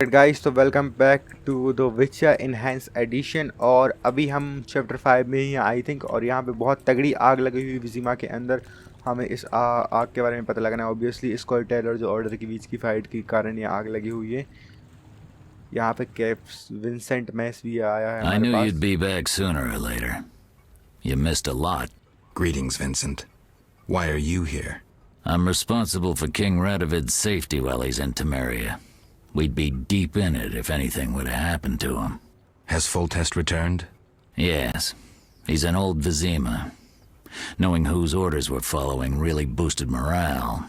Guys तो welcome back to the विचर enhance addition. और अभी हम चैप्टर 5 में ही आई थिंक, और यहाँ पे बहुत तगड़ी आग लगी हुई विजिमा के अंदर। हमें इस आग के बारे में पता लगना है। ऑब्वियसली स्कॉइa'tael और जो ऑर्डर के बीच की फाइट के कारण ये आग लगी हुई है। यहाँ पे कैप्स विंसेंट मैस भी आया है I हमारे knew pass. you'd be back sooner or later. You missed a lot. Greetings, Vincent. Why are you here? I'm responsible for King Radovid's safety while he's in Temeria. We'd be deep in it if anything would have happened to him. Has Foltest returned? Yes, he's in Old Vizima. Knowing whose orders we're following really boosted morale.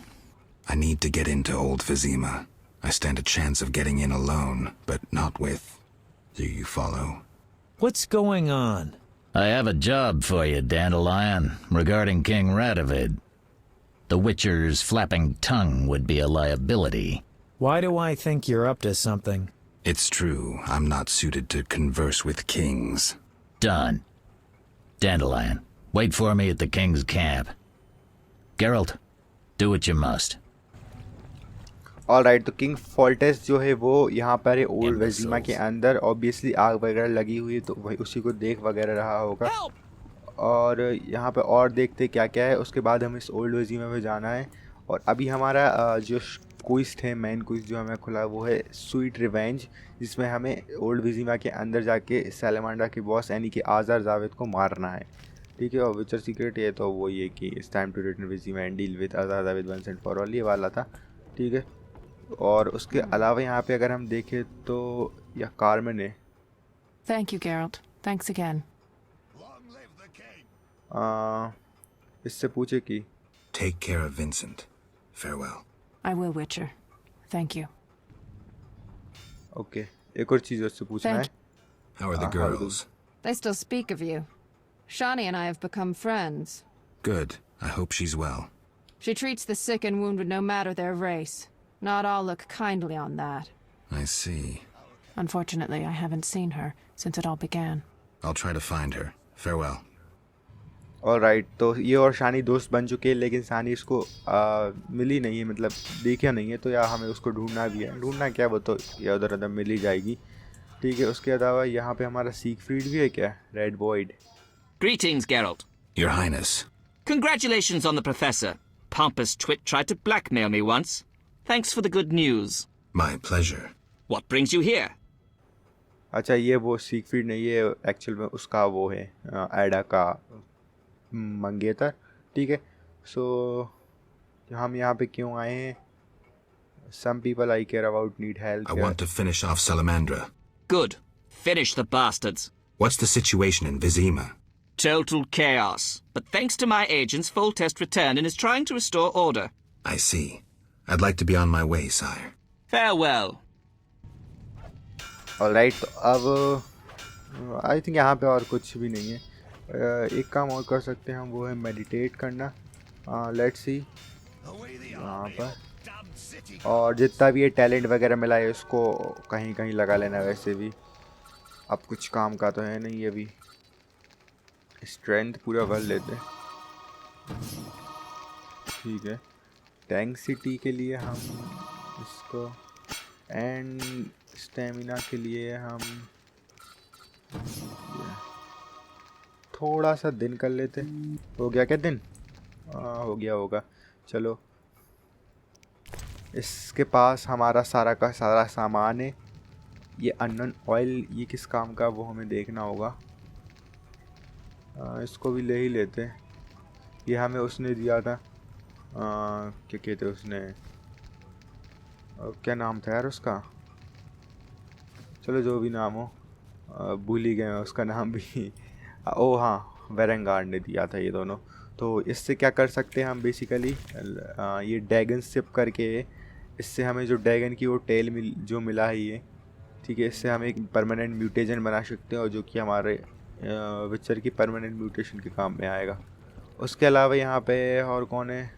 I need to get into Old Vizima. I stand a chance of getting in alone, but not with... Do you follow? What's going on? I have a job for you, Dandelion, regarding King Radovid. The Witcher's flapping tongue would be a liability. Why do I think you're up to something? It's true, I'm not suited to converse with kings. Done. Dandelion, wait for me at the King's camp. Geralt, do what you must. Alright, तो king फॉल्टेस जो है वो यहाँ पर है old वेजिमा के अंदर। Obviously आग वगैरह लगी हुई है तो वही उसी को देख वगैरह रहा होगा। और यहाँ पे और देखते क्या क्या है, उसके बाद हम इस ओल्ड वेजिमा में जाना है। और अभी हमारा जो क्विस्ट है, मेन क्विस्ट जो हमें खुला वो है स्वीट रिवेंज, जिसमें हमें ओल्ड वेजिमा के अंदर जाके सैलेमांडर के बॉस यानी कि आज़ार जावेद को मारना है। ठीक है, और विचर सीक्रेट ये तो वो ये कि it's time to return Vizima and deal with Azar Javed once and for all, ये वाला था। ठीक है, और उसके अलावा यहाँ पे अगर हम देखें तो यह कार्मेन है। Thank you, Geralt. Thanks again. इससे पूछे कि Take care of Vincent. Farewell. I will, Witcher. Thank you. Okay, एक और चीज़ उससे पूछना है। How are the girls? They still speak of you. Shani and I have become friends. Good. I hope she's well. She treats the sick and wounded no matter their race. Not all look kindly on that. I see. Unfortunately, I haven't seen her since it all began. I'll try to find her. Farewell. Alright, तो ये और शानी दोस्त बन चुके हैं, लेकिन शानी इसको मिली नहीं है, मतलब देखा नहीं है। तो या हमें उसको ढूंढना भी है, ढूंढना क्या, वो तो या उधर उधर मिल ही जाएगी। ठीक है, उसके अलावा यहाँ पे हमारा सीगफ्रीड भी है क्या, red void. Greetings, Geralt. Your Highness. Congratulations on the Professor. Pompous twit tried to blackmail me once. Thanks for the good news. My pleasure. What brings you here? अच्छा, ये वो सीगफ्रीड नहीं, ये एक्चुअल में उसका वो है एडा का मंगेतर। ठीक है, सो हम यहाँ पे क्यों आए हैं? Some people I care about need help. I want to finish off Salamandra. Good. Finish the bastards. What's the situation in Vizima? Total chaos. But thanks to my agents, Foltest returned and is trying to restore order. I see. I'd like to be on my way, sire. Farewell. Alright, तो अब I think यहाँ पे और कुछ भी नहीं है। एक काम और कर सकते हैं हम, वो है मेडिटेट करना। लेट्स सी यहाँ पर, और जितना भी ये टैलेंट वगैरह मिला है उसको कहीं कहीं लगा लेना। वैसे भी अब कुछ काम का तो है नहीं, अभी स्ट्रेंथ पूरा भर लेते। ठीक है, टैंक सिटी के लिए हम इसको, एंड स्टेमिना के लिए हम थोड़ा सा दिन कर लेते। हो गया क्या दिन? हो गया होगा। चलो, इसके पास हमारा सारा का सारा सामान है। ये अननोन ऑयल, ये किस काम का वो हमें देखना होगा। इसको भी ले ही लेते। ये हमें उसने दिया था, क्या कहते उसने, क्या नाम था यार उसका, चलो जो भी नाम हो, भूल ही गए मैं उसका नाम भी। ओ हाँ, वेरेंगार्ड ने दिया था ये दोनों। तो इससे क्या कर सकते हैं हम बेसिकली, ये ड्रैगन सिप करके, इससे हमें जो ड्रैगन की वो टेल जो मिला है ये, ठीक है, इससे हम एक परमानेंट म्यूटेशन बना सकते हैं, और जो कि हमारे विचर की परमानेंट म्यूटेशन के काम में आएगा। उसके अलावा यहाँ पे और कौन है?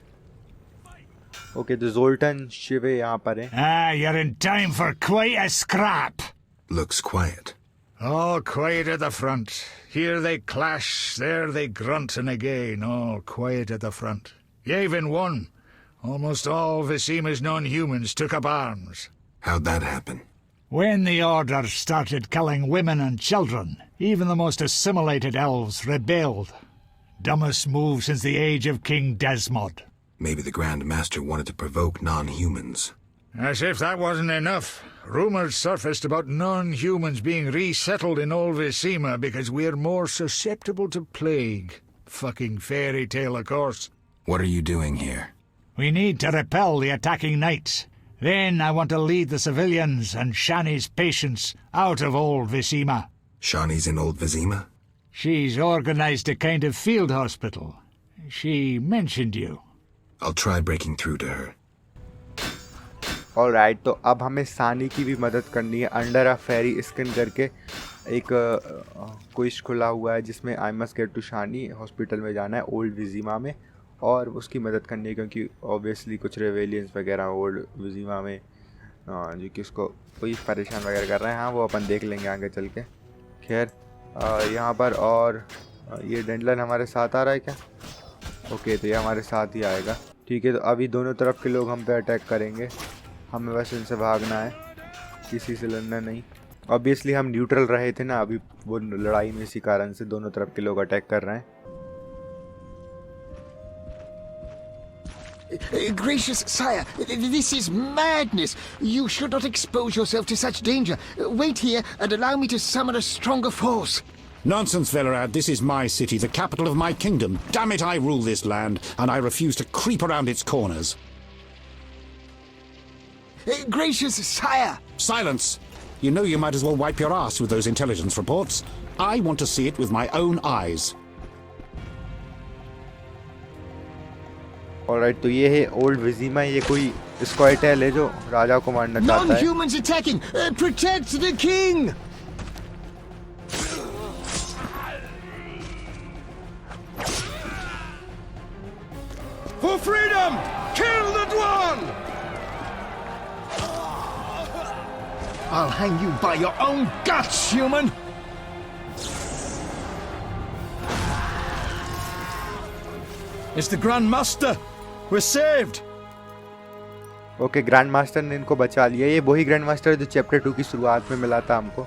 ओके, तो जोल्टन शिवे यहाँ पर है। You're in time for quite a scrap. Looks quiet. All quiet at the front. Here they clash, there they grunt, and again, all quiet at the front. You even won. Almost all Vizima's non-humans took up arms. How'd that happen? When the Order started killing women and children, even the most assimilated elves rebelled. Dumbest move since the age of King Desmod. Maybe the Grand Master wanted to provoke non-humans. As if that wasn't enough, rumors surfaced about non-humans being resettled in Old Vizima because we're more susceptible to plague. Fucking fairy tale, of course. What are you doing here? We need to repel the attacking knights. Then I want to lead the civilians and Shani's patients out of Old Vizima. Shani's in Old Vizima? She's organized a kind of field hospital. She mentioned you. I'll try breaking through to her. Alright, तो अब हमें सानी की भी मदद करनी है। Under a Pheri skin करके एक क्विज खुला हुआ है जिसमें आई मस्ट गेट टू शानी हॉस्पिटल में जाना है ओल्ड विजीमा में और उसकी मदद करनी है, क्योंकि ऑब्वियसली कुछ रेवेलियंस वगैरह ओल्ड विजीमा में जो कि उसको कोई परेशान वगैरह कर रहे हैं। हाँ, वो अपन देख लेंगे आगे चल के। खैर यहाँ पर और ये डेंडलन हमारे साथ आ रहा है क्या? ओके, तो ये हमारे साथ ही आएगा। ठीक है, तो अभी दोनों तरफ के लोग हम पे अटैक करेंगे। हमें बस इनसे भागना है, किसी से लड़ना नहीं। ऑब्वियसली हम न्यूट्रल रहे थे ना, अभी वो लड़ाई में इसी कारण से दोनों तरफ के लोग अटैक कर रहे हैं। Gracious sire, this is madness. You should not expose yourself to such danger. Wait here and allow me to summon a stronger force. Nonsense, Velerad. This is my city, the capital of my kingdom. Damn it, I rule this land, and I refuse to creep around its corners. Gracious sire! Silence! You know you might as well wipe your ass with those intelligence reports. I want to see it with my own eyes. Alright, तो ये है old विजीमा। ये कोई स्कॉइटेल है जो राजा को मारना चाहता है। Non-humans attacking! Protect the king! For freedom! Kill the dwarf! I'll hang you by your own guts, human! It's the Grand Master! We're saved! Okay, grand master ने इनको बचा लिया। ये वही ग्रैंड मास्टर जो चैप्टर 2 की शुरुआत में मिला था हमको।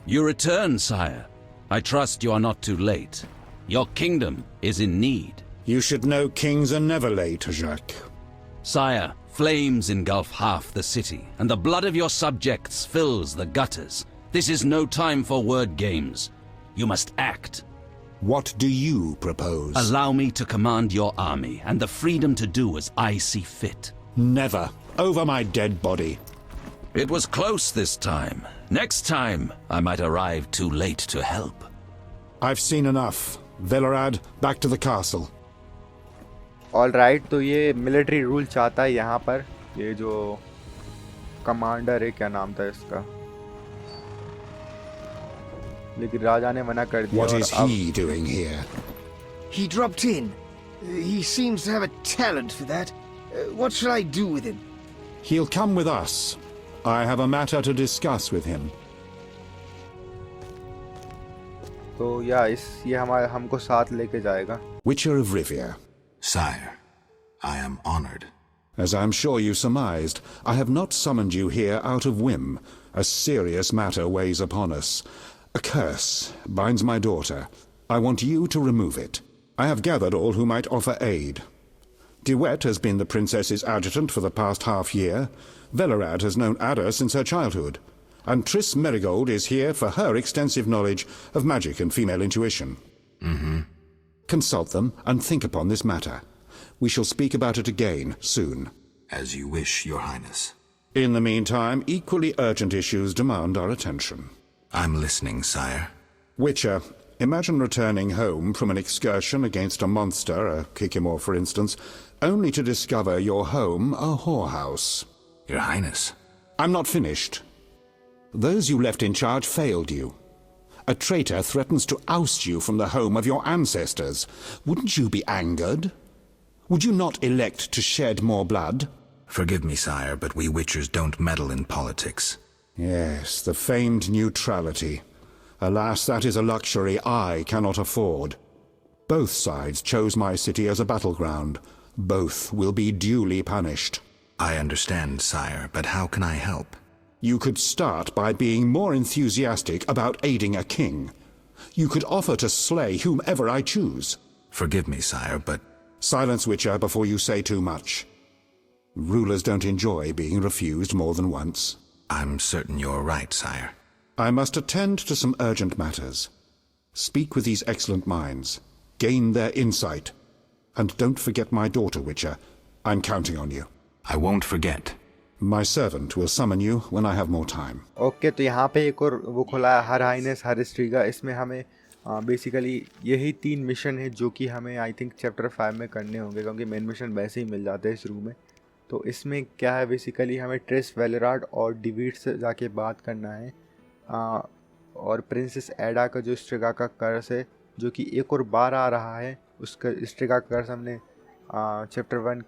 You return, sire. I trust you are not too late. Your kingdom is in need. You should know kings are never late, Jacques. Sire, flames engulf half the city, and the blood of your subjects fills the gutters. This is no time for word games. You must act. What do you propose? Allow me to command your army, and the freedom to do as I see fit. Never. Over my dead body. It was close this time. Next time, I might arrive too late to help. I've seen enough. Velerad, back to the castle. Alright, तो ये military rule चाहता है यहाँ पर। ये जो commander है, क्या नाम था इसका, लेकिन राजा ने मना कर दिया। What is he doing here? He dropped in. He seems to have a talent for that. What shall I do with him? He'll come with us. I have a matter to discuss with him. तो ये हमको साथ लेके जाएगा। Witcher of Rivia. Sire, I am honored. As I'm sure you surmised, I have not summoned you here out of whim. A serious matter weighs upon us. A curse binds my daughter. I want you to remove it. I have gathered all who might offer aid. DeWitt has been the princess's adjutant for the past half-year. Velerad has known Ada since her childhood. And Triss Merigold is here for her extensive knowledge of magic and female intuition. Consult them and think upon this matter. We shall speak about it again soon. As you wish, Your Highness. In the meantime, equally urgent issues demand our attention. I'm listening, sire. Witcher, imagine returning home from an excursion against a monster, a Kikimor for instance, only to discover your home a whorehouse. Your Highness. I'm not finished. Those you left in charge failed you. A traitor threatens to oust you from the home of your ancestors. Wouldn't you be angered? Would you not elect to shed more blood? Forgive me, sire, but we Witchers don't meddle in politics. Yes, the famed neutrality. Alas, that is a luxury I cannot afford. Both sides chose my city as a battleground. Both will be duly punished. I understand, sire, but how can I help? You could start by being more enthusiastic about aiding a king. You could offer to slay whomever I choose. Forgive me, sire, but... Silence, Witcher, before you say too much. Rulers don't enjoy being refused more than once. I'm certain you're right, sire. I must attend to some urgent matters. Speak with these excellent minds. Gain their insight. And don't forget my daughter, Witcher. I'm counting on you. I won't forget. My servant will summon you when I have more time. Okay तो यहाँ पे एक और वो खुला है, हर highness हर history का. इसमें हमें बेसिकली यही 3 मिशन है जो कि हमें आई थिंक चैप्टर 5 में करने होंगे, क्योंकि मेन मिशन वैसे ही मिल जाते हैं शुरू में. तो इसमें क्या है, बेसिकली हमें ट्रेस वेलराड और डिवीड से जाके बात करना है. और प्रिंसेस एडा का जो स्ट्रिगा का कर्स है, जो कि एक और बार आ रहा है, उसका स्ट्रिगा का कर्स हमने चैप्टर 1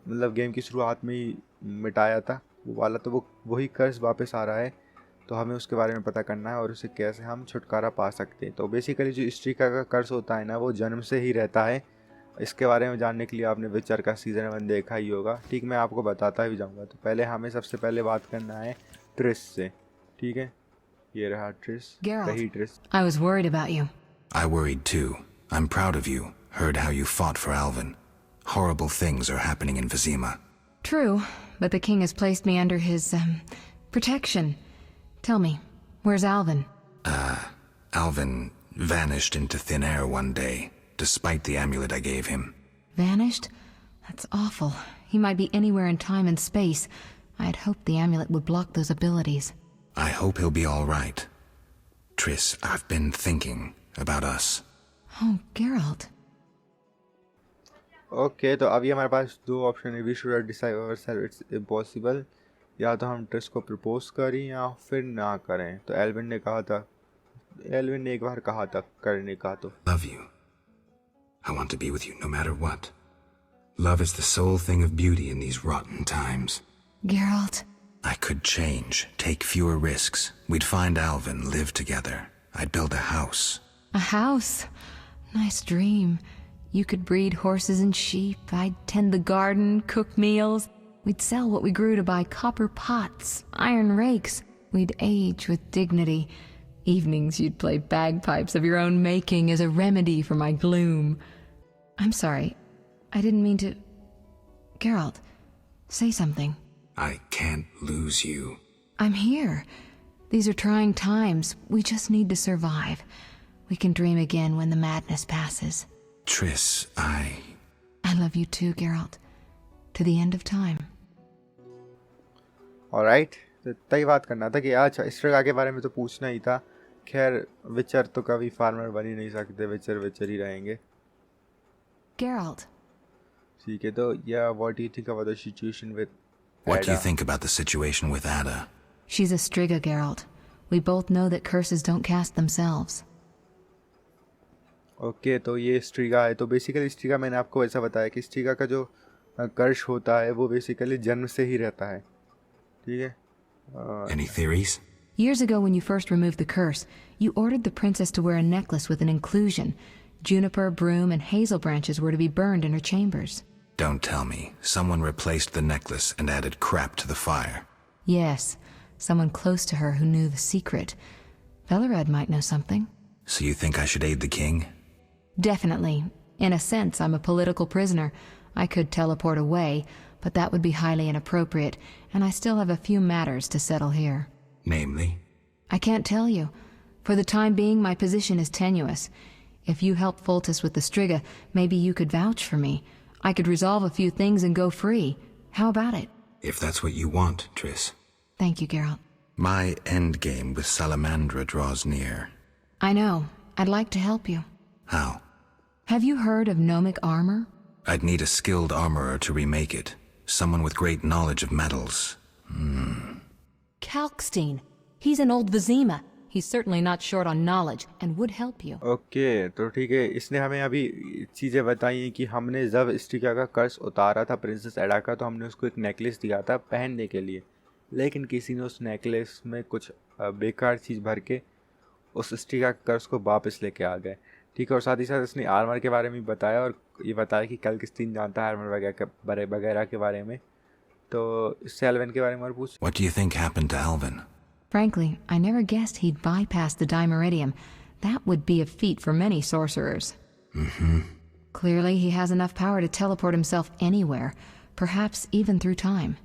मतलब गेम की शुरुआत में ही मिटाया था वो वाला. तो वो वही कर्स वापस आ रहा है, तो हमें उसके बारे में पता करना है और उसे कैसे हम छुटकारा पा सकते हैं. तो बेसिकली जो स्ट्रिगा का कर्स होता है ना, वो जन्म से ही रहता है. इसके बारे में जानने के लिए आपने विचर का सीज़न 1 देखा ही होगा. ठीक, मैं आपको बताता भी जाऊंगा. तो पहले हमें सबसे पहले बात करना है ट्रिस से. ठीक है, ये रहा ट्रिस. वही tris. I was worried about you. I worried too. I'm proud of you. Heard how you fought for Alvin. Horrible things are happening in Vizima. True, but the king has placed me under his, protection. Tell me, where's Alvin? Alvin vanished into thin air one day, despite the amulet I gave him. Vanished? That's awful. He might be anywhere in time and space. I had hoped the amulet would block those abilities. I hope he'll be all right. Triss, I've been thinking about us. Oh, Geralt. Okay तो अभी हमारे पास 2 option है. We should decide ourselves, it's impossible. या तो हम tris को propose करें या फिर ना करें. तो एल्विन ने एक बार कहा था करने का. तो Love you. I want to be with you no matter what. Love is the sole thing of beauty in these rotten times. Geralt. I could change, take fewer risks. We'd find Alvin, live together. I'd build a house. A house? Nice dream. You could breed horses and sheep. I'd tend the garden, cook meals. We'd sell what we grew to buy copper pots, iron rakes. We'd age with dignity. Evenings you'd play bagpipes of your own making as a remedy for my gloom. I'm sorry. I didn't mean to... Geralt, say something. I can't lose you. I'm here. These are trying times. We just need to survive. We can dream again when the madness passes. Triss, I love you too, Geralt. To the end of time. Alright, तो तय बात करना था कि अच्छा Striga के बारे में तो पूछना ही था. खैर विचर तो कभी फार्मर बन ही नहीं सकते. विचर ही रहेंगे. Geralt. ठीक है, तो या what do you think about the situation with what do you think about the situation with Ada? She's a Striga, Geralt. We both know that curses don't cast themselves. Okay तो ये Striga है. तो basically Striga मैंने आपको ऐसा बताया कि Striga का जो कर्स होता है वो बेसिकली जन्म से ही रहता है. ठीक है. Any theories? Years ago when you first removed the curse, you ordered the princess to wear a necklace with an inclusion. Juniper, broom, and hazel branches were to be burned in her chambers. Don't tell me. Someone replaced the necklace and added crap to the fire. Yes, someone close to her who knew the secret. Velerad might know something. So you think I should aid the king? Definitely. In a sense, I'm a political prisoner. I could teleport away, but that would be highly inappropriate, and I still have a few matters to settle here. Namely? I can't tell you. For the time being, my position is tenuous. If you help Foltest with the Striga, maybe you could vouch for me. I could resolve a few things and go free. How about it? If that's what you want, Triss. Thank you, Geralt. My endgame with Salamandra draws near. I know. I'd like to help you. How? Have you heard of gnomic armor? I'd need a skilled armorer to remake it. Someone with great knowledge of metals. Kalkstein. He's in Old Vizima. He's certainly not short on knowledge and would help you. Okay तो ठीक है. इसने हमें अभी चीज़ें बताई हैं कि हमने जब स्ट्रिगा का कर्स उतारा था प्रिंसेस एडा का, तो हमने उसको एक नेकलेस दिया था पहनने के लिए. लेकिन किसी ने उस नेकलेस में कुछ बेकार चीज़ भर के उस स्ट्रिगा के कर्स को वापस लेके आ गए. ठीक है, और साथ ही साथ उसने आर्मर के बारे में भी बताया और ये बताया कि कैल्किस्टीन जानता है आर्मर वगैरह के बारे में। तो इससे एल्विन के बारे में और पूछ। What do you think happened to Alvin? Frankly, I never guessed he'd bypass the Dimeridium. That would be a feat for many sorcerers. Clearly, he has enough power to teleport himself anywhere, perhaps even through time.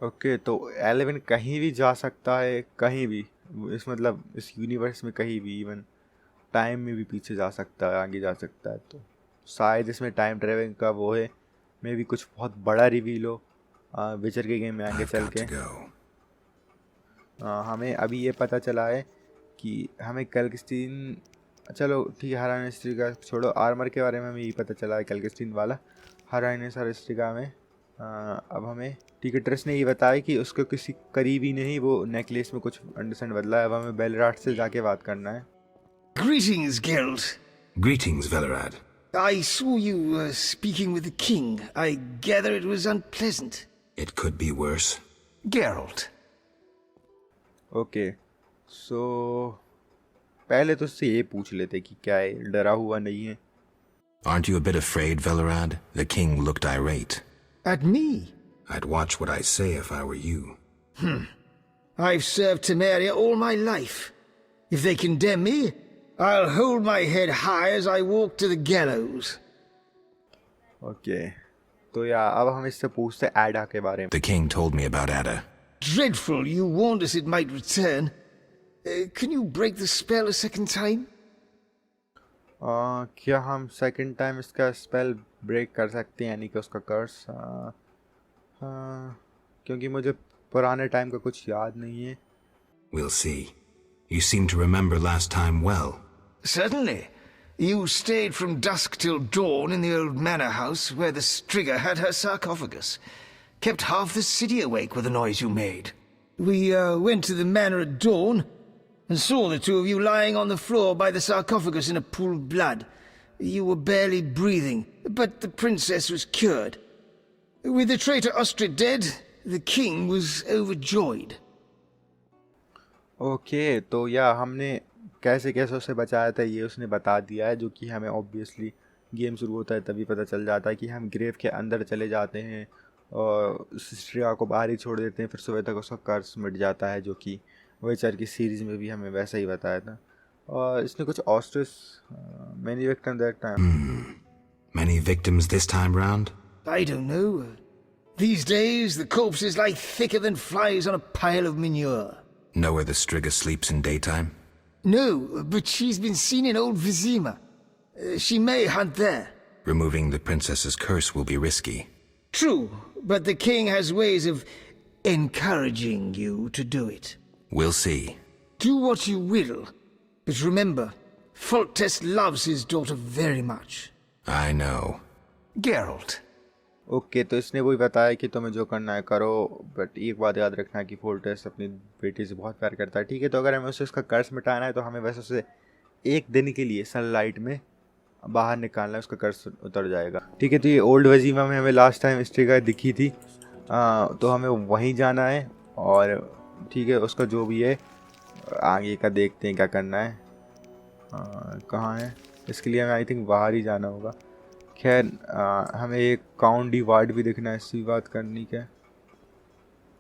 Okay, तो eleven कहीं भी जा सकता है, कहीं भी, इस मतलब इस यूनिवर्स में कहीं भी, इवन टाइम में भी पीछे जा सकता है, आगे जा सकता है। तो शायद इसमें टाइम ट्रेवलिंग का वो है, मे भी कुछ बहुत बड़ा रिवील हो विचर के गेम में आगे चल के। हमें अभी ये पता चला है कि हमें कैल्किस्टीन, चलो ठीक है, हराने स्ट्रिगा छोड़ो, आर्मर के बारे में हमें ये पता चला है कैल्किस्टीन वाला, हराने स्ट्रिगा में। अब हमें ठीक है, ट्रेस ने ये बताया कि उसको किसी करीबी ने ही वो नेकलेस में कुछ अंडरस्टैंड बदला है। अब हमें बेलराट से जाके बात करना है। Greetings, Geralt. Greetings, Velerad. I saw you speaking with the king. I gather it was unpleasant. It could be worse. Geralt. Okay, so पहले तो उससे ये पूछ लेते कि क्या है, डरा हुआ नहीं है? Aren't you a bit afraid, Velerad? The king looked irate. At me? I'd watch what I say if I were you. I've served Temeria all my life. If they condemn me, I'll hold my head high as I walk to the gallows. Okay, तो या अब हम इससे पूछते एडा के बारे में। The king told me about Ada. Dreadful, you warned us it might return. Can you break the spell a second time? क्या हम सेकंड टाइम इसका स्पेल ब्रेक कर सकते हैं, यानी कि उसका कर्स? क्योंकि मुझे पुराने टाइम का कुछ याद नहीं है। We'll see. You seem to remember last time well. Certainly. You stayed from dusk till dawn in the old manor house where the Striga had her sarcophagus. Kept half the city awake with the noise you made. We went to the manor at dawn and saw the two of you lying on the floor by the sarcophagus in a pool of blood. You were barely breathing, but the princess was cured. With the traitor Ostrid dead, the king was overjoyed. Okay, तो या हमने कैसे कैसे उसे बचाया था ये उसने बता दिया है, जो कि हमें ऑब्वियसली गेम शुरू होता है तभी पता चल जाता है कि हम ग्रेव के अंदर चले जाते हैं और श्रेया को बाहर ही छोड़ देते हैं, फिर सुबह तक उसका कर्स मिट जाता है, जो कि विचर की सीरीज़ में भी हमें वैसा ही बताया था। और इसने कुछ ऑस्ट्रिस many victim that time. Many victims this time round? I don't know. These days, the corpses lie thicker than flies on a pile of manure. Know where the Striga sleeps in daytime? No, but she's been seen in Old Vizima. She may hunt there. Removing the princess's curse will be risky. True, but the king has ways of encouraging you to do it. We'll see. Do what you will, but remember, Foltest loves his daughter very much. I know. Geralt. Okay, तो इसने वही बताया कि तुम्हें जो करना है करो, बट एक बात याद रखना कि फोल्टेस अपनी बेटी से बहुत प्यार करता है। ठीक है, तो अगर हमें उसे उसका कर्ज मिटाना है तो हमें वैसे उसे एक दिन के लिए सनलाइट में बाहर निकालना है, उसका कर्ज उतर जाएगा। ठीक है, तो ये ओल्ड वजीमा में हमें लास्ट टाइम स्ट्रिगा दिखी थी, तो हमें वहीं जाना है और ठीक है, उसका जो भी है आगे का देखते हैं क्या करना है। कहाँ है, इसके लिए हमें आई थिंक बाहर ही जाना होगा। खैर, हमें एक काउंट डिवाइड भी देखना है, इसी बात करनी क्या।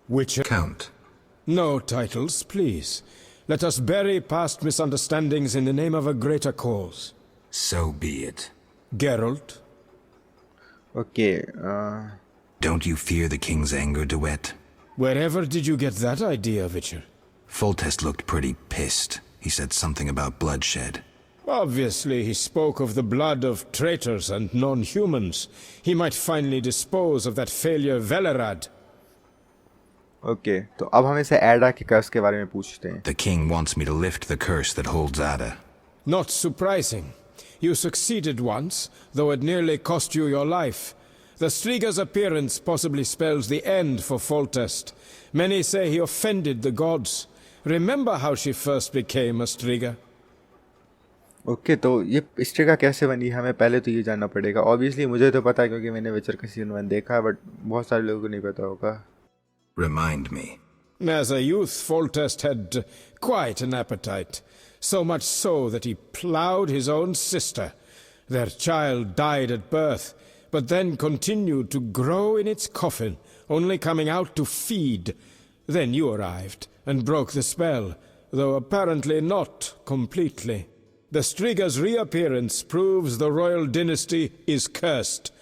Witcher Count. No titles, please. Let us bury past misunderstandings in the name of a greater cause. So be it. Geralt? Okay, Don't you fear the king's anger, Duet? Wherever did you get that idea, Witcher? Foltest looked pretty pissed. He said something about bloodshed. Obviously, he spoke of the blood of traitors and non-humans. He might finally dispose of that failure Velerad. Okay, तो अब हम इसे एडा के कर्स के बारे में पूछते हैं। The king wants me to lift the curse that holds Ada. Not surprising. You succeeded once, though it nearly cost you your life. The Striga's appearance possibly spells the end for Foltest. Many say he offended the gods. Remember how she first became a Striga? Okay, तो ये Striga कैसे बनी, हमें पहले तो ये जानना पड़ेगा। ऑब्वियसली मुझे तो पता है क्योंकि मैंने विचर का सीजन 1 देखा है, बट बहुत सारे लोगों को नहीं पता होगा। Remind me. As a youth, Foltest had quite an appetite, so much so that he ploughed his own sister. Their child died at birth, but then continued to grow in its coffin, only coming out to feed. Then you arrived and broke the spell, though apparently not completely. The Striga's reappearance proves the royal dynasty is cursed.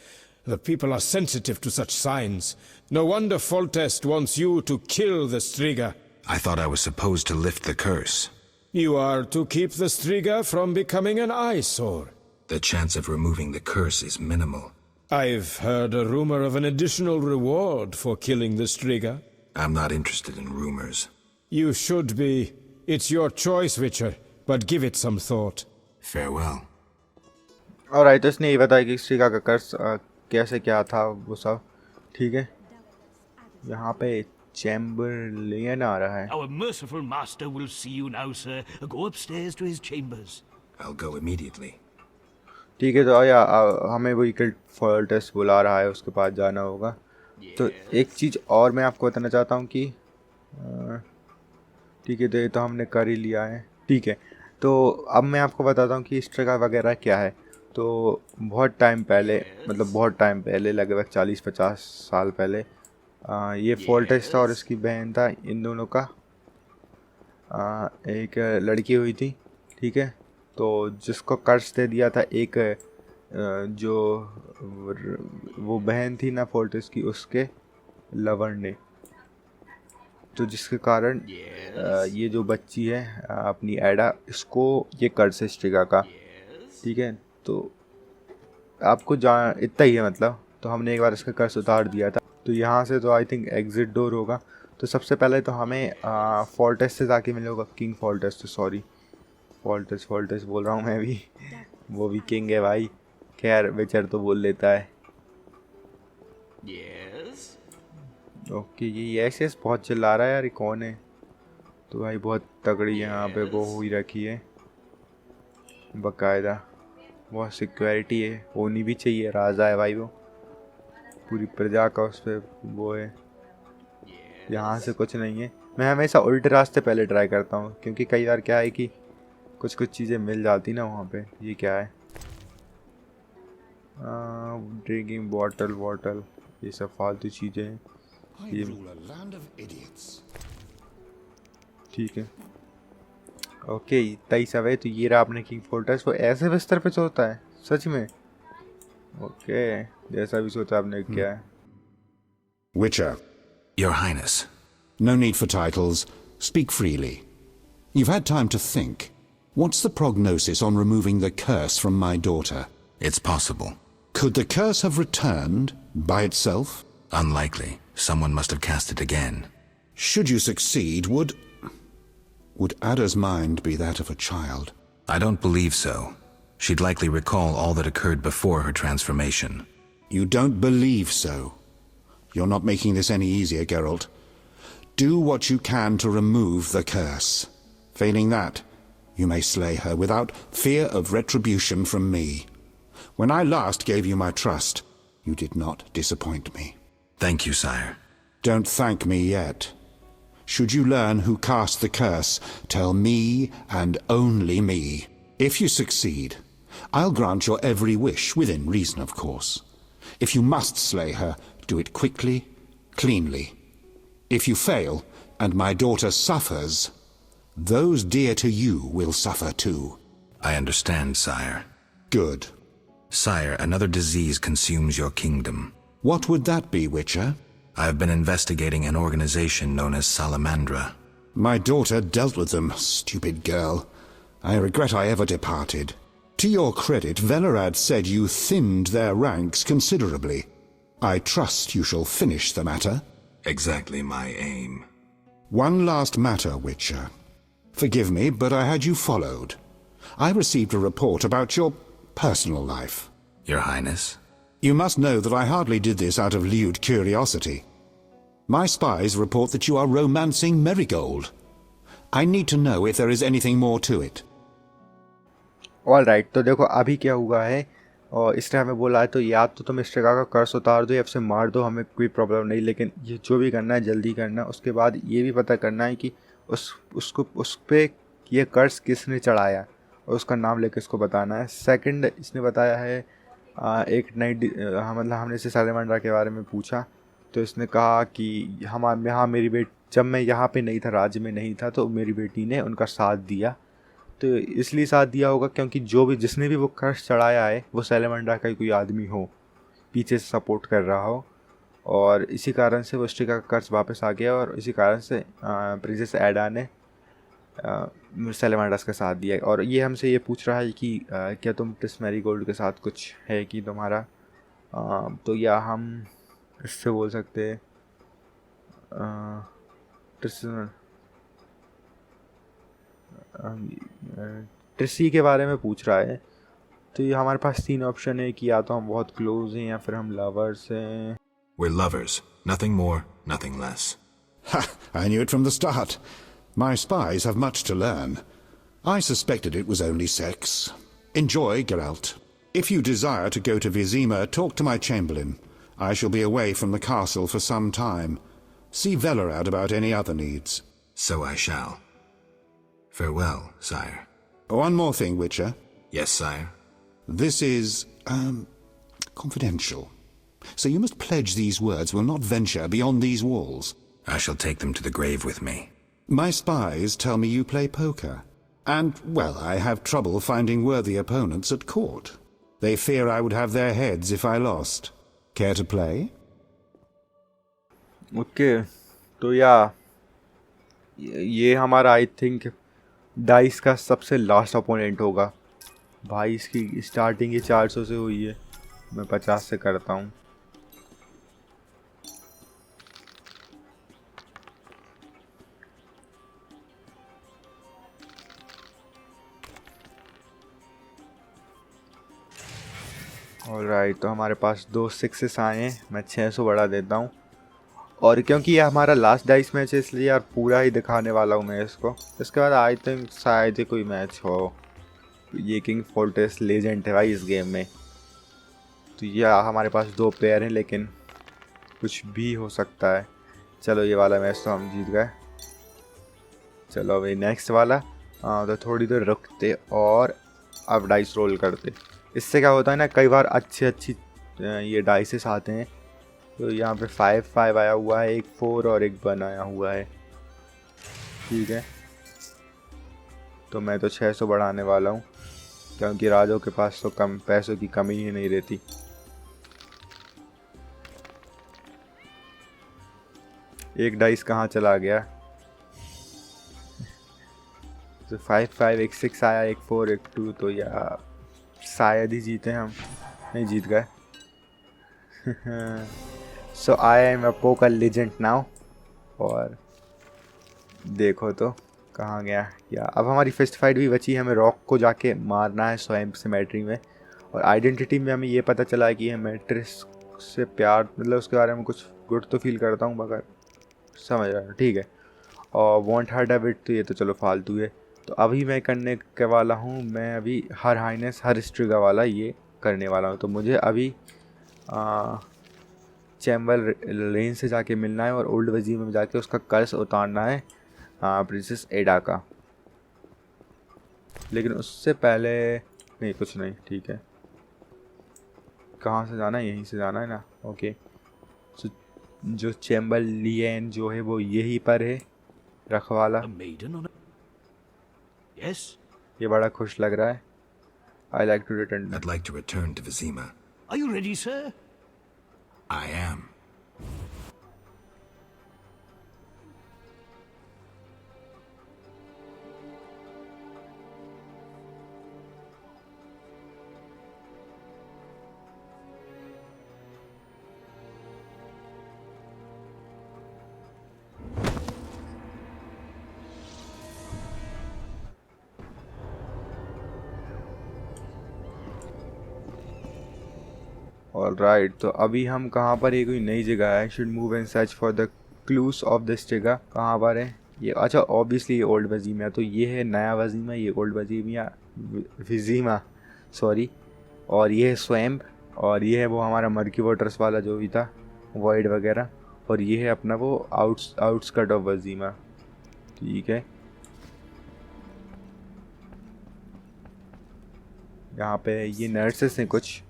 The people are sensitive to such signs. No wonder Foltest wants you to kill the Striga. I thought I was supposed to lift the curse. You are to keep the Striga from becoming an eyesore. The chance of removing the curse is minimal. I've heard a rumor of an additional reward for killing the Striga. I'm not interested in rumors. You should be. It's your choice, Witcher, but give it some thought. Farewell. और तो इसने ये बताया कि Striga का कर्स कैसे क्या था वो सब ठीक है। यहाँ पे चैम्बरलेन आ रहा है। Our merciful master will see you now, sir. Go upstairs to his chambers. I'll go immediately. ठीक है, तो या हमें वही फोल्टेस्ट बुला रहा है, उसके पास जाना होगा। तो एक चीज़ और मैं आपको बताना चाहता हूँ कि ठीक है, तो ये तो हमने कर ही लिया है। ठीक है, तो अब मैं आपको बताता हूँ कि स्ट्रिगा वगैरह क्या है। तो बहुत टाइम पहले, मतलब बहुत टाइम पहले, लगभग 40-50 साल पहले ये फोल्टेस्ट था और इसकी बहन था, इन दोनों का एक लड़की हुई थी। ठीक है, तो जिसको कर्ज दे दिया था एक जो वो बहन थी ना फोल्टेस्ट की, उसके लवर ने। तो जिसके कारण ये जो बच्ची है अपनी एडा, इसको ये कर्ज है स्ट्रिगा का। ठीक है, तो आपको इतना ही है मतलब। तो हमने एक बार इसका कर्ज उतार दिया था। तो यहाँ से तो आई थिंक एग्जिट डोर होगा। तो सबसे पहले तो हमें फोल्टेस्ट से जाके मिलेगा, किंग फोल्टेस्ट, सॉरी फोल्टेस्ट बोल रहा हूँ मैं भी, वो भी किंग है भाई। खैर विचर तो बोल लेता है। ओके, ये यस बहुत चिल्ला रहा है यार, ये कौन है? तो भाई बहुत तगड़ी यहाँ पे वो हुई रखी है बाकायदा, बहुत सिक्योरिटी है, होनी भी चाहिए। राजा है भाई वो, पूरी प्रजा का उस पर वो है। यहाँ से कुछ नहीं है। मैं हमेशा उल्टे रास्ते पहले ट्राई करता हूँ, क्योंकि कई बार क्या है कि कुछ चीज़ें मिल जाती ना वहाँ पे। ये क्या है? ड्रिंकिंग बॉटल, ये सब फालतू चीज़ें हैं। ये ठीक है, ओके, 23 है। तो ये रहा अपने किंग फोर्ट्रेस। वो ऐसे बिस्तर पे सोता है सच में? ओके, जैसा भी सोचा आपने क्या है। Witcher. Your Highness. No need for titles. Speak freely. You've had time to think. What's the prognosis on removing the curse from my daughter? It's possible. Could the curse have returned by itself? Unlikely. Someone must have cast it again. Should you succeed, would Ada's mind be that of a child? I don't believe so. She'd likely recall all that occurred before her transformation. You don't believe so? You're not making this any easier, Geralt. Do what you can to remove the curse. Failing that, you may slay her without fear of retribution from me. When I last gave you my trust, you did not disappoint me. Thank you, sire. Don't thank me yet. Should you learn who cast the curse, tell me and only me. If you succeed, I'll grant your every wish, within reason, of course. If you must slay her, do it quickly, cleanly. If you fail, and my daughter suffers, those dear to you will suffer too. I understand, sire. Good. Sire, another disease consumes your kingdom. What would that be, Witcher? I have been investigating an organization known as Salamandra. My daughter dealt with them, stupid girl. I regret I ever departed. To your credit, Velerad said you thinned their ranks considerably. I trust you shall finish the matter. Exactly my aim. One last matter, Witcher. Forgive me, but I had you followed. I received a report about your personal life. Your Highness? You must know that I hardly did this out of lewd curiosity. My spies report that you are romancing Marigold. I need to know if there is anything more to it. All right, तो देखो अभी क्या हुआ है, और इसने हमें बोला है तो या तो तुम स्ट्रिगा का कर्स उतार दो या फिर मार दो, हमें कोई प्रॉब्लम नहीं, लेकिन ये जो भी करना है जल्दी करना। उसके बाद ये भी पता करना है कि उस पर ये कर्स किसने चढ़ाया और उसका नाम लेके इसको बताना है। सेकंड, इसने बताया है एक नई मतलब हमने इसे सैलेमैंडर के बारे में पूछा तो इसने कहा कि हाँ मेरी बेटी, जब मैं यहाँ पे नहीं था, राज्य में नहीं था, तो मेरी बेटी ने उनका साथ दिया। तो इसलिए साथ दिया होगा क्योंकि जिसने भी वो कर्स चढ़ाया है वो सैलेमैंडर का ही कोई आदमी हो, पीछे से सपोर्ट कर रहा हो, और इसी कारण से वो स्ट्रिगा का कर्स वापस आ गया और इसी कारण से प्रिंसेस एडा ने सैलेमैंडर का साथ दिया। और ये हमसे ये पूछ रहा है कि क्या तुम ट्रिस मैरीगोल्ड के साथ कुछ है कि तुम्हारा, तो या हम इससे बोल सकते हैं ट्रिसी के बारे में पूछ रहा है। तो ये हमारे पास 3 ऑप्शन है कि या तो हम बहुत क्लोज हैं या फिर हम लवर्स हैं। We're lovers. Nothing more, nothing less. Ha! I knew it from the start. My spies have much to learn. I suspected it was only sex. Enjoy, Geralt. If you desire to go to Vizima, talk to my chamberlain. I shall be away from the castle for some time. See Velerad about any other needs. So I shall. Farewell, sire. One more thing, Witcher. Yes, sire. This is, confidential. So you must pledge these words will not venture beyond these walls. I shall take them to the grave with me. My spies tell me you play poker. And, well, I have trouble finding worthy opponents at court. They fear I would have their heads if I lost. Care to play? Okay. तो ये हमारा I think dice का सबसे last opponent होगा। भाई इसकी starting ही 400 से हुई है, मैं 50 से करता हूँ। ऑलराइट, तो हमारे पास 2 6s आए हैं, मैं 600 बढ़ा देता हूँ। और क्योंकि ये हमारा लास्ट डाइस मैच है इसलिए यार पूरा ही दिखाने वाला हूँ मैं इसको। इसके बाद आई थिंक शायद ही कोई मैच हो। ये किंग फोर्ट्रेस लेजेंड है भाई इस गेम में। तो ये हमारे पास 2 प्लेयर हैं लेकिन कुछ भी हो सकता है। चलो ये वाला मैच तो हम जीत गए। चलो अभी नेक्स्ट वाला। तो थोड़ी देर रुकते और अब डाइस रोल करते। इससे क्या होता है ना, कई बार अच्छी ये डाइसेस आते हैं। तो यहाँ पे 5 आया हुआ है, एक 4 और एक 1 आया हुआ है। ठीक है, तो मैं तो 600 बढ़ाने वाला हूँ क्योंकि राजों के पास तो कम पैसों की कमी ही नहीं रहती। एक डाइस कहाँ चला गया? तो 5 एक 6 आया, एक 4 एक 2, तो यार शायद ही जीते हम। नहीं जीत गए। So I am a poker legend now. और देखो तो कहाँ गया या अब हमारी फर्स्ट फाइट भी बची है। हमें रॉक को जाके मारना है स्वयं सिमेट्री में। और आइडेंटिटी में हमें ये पता चला है कि हमें ट्रिस से प्यार, मतलब उसके बारे में कुछ गुड तो फील करता हूँ, मगर समझ रहा हूँ। ठीक है, और वॉन्ट हर डेबिट तो ये तो चलो फालतू है। तो अभी मैं करने के वाला हूँ, मैं अभी हर हाइनेस हर स्ट्रिगा वाला ये करने वाला हूँ। तो मुझे अभी चैम्बर लेन से जाके मिलना है और ओल्ड वजीमा में जाके उसका कर्स उतारना है प्रिंसेस एडा का। लेकिन उससे पहले नहीं, कुछ नहीं। ठीक है, कहाँ से जाना है? यहीं से जाना है ना। ओके, तो जो चैम्बर लियन जो है वो यहीं पर है, रखवाला। Yes? ये बड़ा खुश लग रहा है। I'd like to return. I'd like to return to Vizima. Are you ready, sir? I am. Alright, तो अभी हम कहाँ पर, ये कोई नई जगह है। Should move and search for the clues of this जगह। कहाँ पर है ये? अच्छा, ऑब्वियसली ये ओल्ड वजीमा। तो ये है नया वजीमा, ये ओल्ड वजीमा, विजीमा सॉरी। और ये है स्वयं, और ये है वो हमारा मर्की वाटर्स वाला जो भी था, वॉइड वगैरह, और ये है अपना वो आउटस्कर्ट ऑफ वजीमा। ठीक है, यहाँ पे ये नर्सेस हैं कुछ।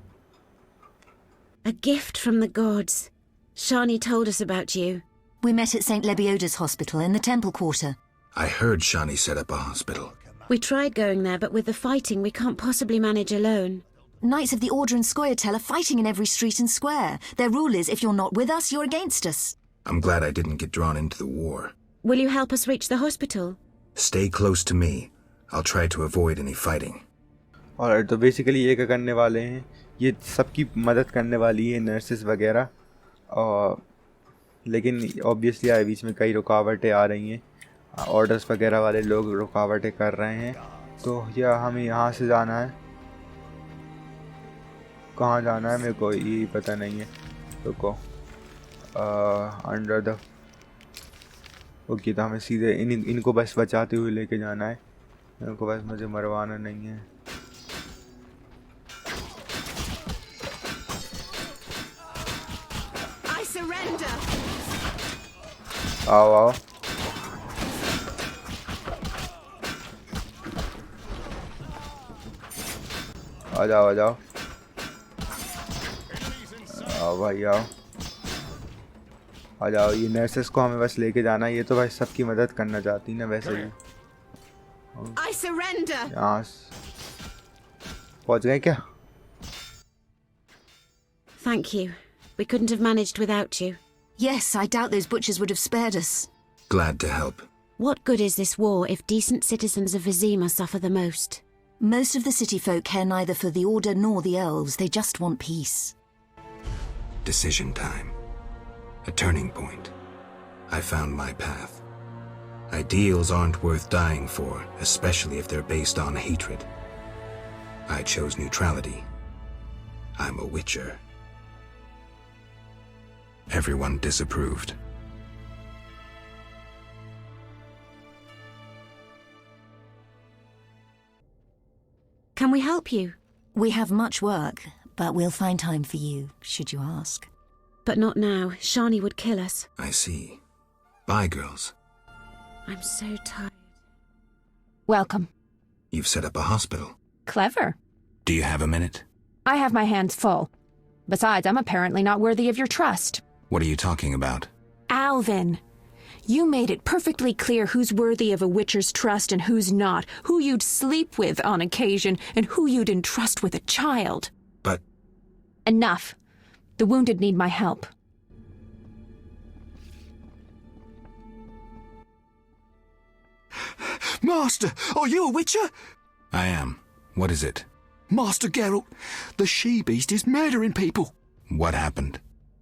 A gift from the gods. Shani told us about you. We met at St. Lebioda's hospital in the Temple Quarter. I heard Shani set up a hospital. We tried going there, but with the fighting, we can't possibly manage alone. Knights of the Order and Scoia'tael are fighting in every street and square. Their rule is, if you're not with us, you're against us. I'm glad I didn't get drawn into the war. Will you help us reach the hospital? Stay close to me. I'll try to avoid any fighting. और तो basically ये क्या करने वाले हैं, ये सबकी मदद करने वाली है नर्सेस वगैरह, और लेकिन ऑब्वियसली आए बीच में कई रुकावटें आ रही हैं, ऑर्डर्स वगैरह वाले लोग रुकावटें कर रहे हैं। तो या हमें यहाँ से जाना है, कहाँ जाना है मेरे को ये पता नहीं है। रुको, अंडर द ओके, तो हमें सीधे इनको बस बचाते हुए लेके जाना है, इनको बस मुझे मरवाना नहीं है। आओ आओ, आ जाओ आ जाओ, आओ भाई आओ, आ जाओ। ये नर्सेस को हमें बस लेके जाना है, ये तो भाई सबकी मदद करना चाहती ना वैसे भी। यहाँ पहुँच गए क्या? Thank you. We couldn't have managed without you. Yes, I doubt those butchers would have spared us. Glad to help. What good is this war if decent citizens of Vizima suffer the most? Most of the city folk care neither for the Order nor the elves. They just want peace. Decision time. A turning point. I found my path. Ideals aren't worth dying for, especially if they're based on hatred. I chose neutrality. I'm a witcher. Everyone disapproved. Can we help you? We have much work, but we'll find time for you, should you ask. But not now. Shani would kill us. I see. Bye, girls. I'm so tired. Welcome. You've set up a hospital. Clever. Do you have a minute? I have my hands full. Besides, I'm apparently not worthy of your trust. What are you talking about? Alvin, you made it perfectly clear who's worthy of a witcher's trust and who's not, who you'd sleep with on occasion, and who you'd entrust with a child. But... Enough. The wounded need my help. Master, are you a witcher? I am. What is it? Master Geralt, the she-beast is murdering people. What happened?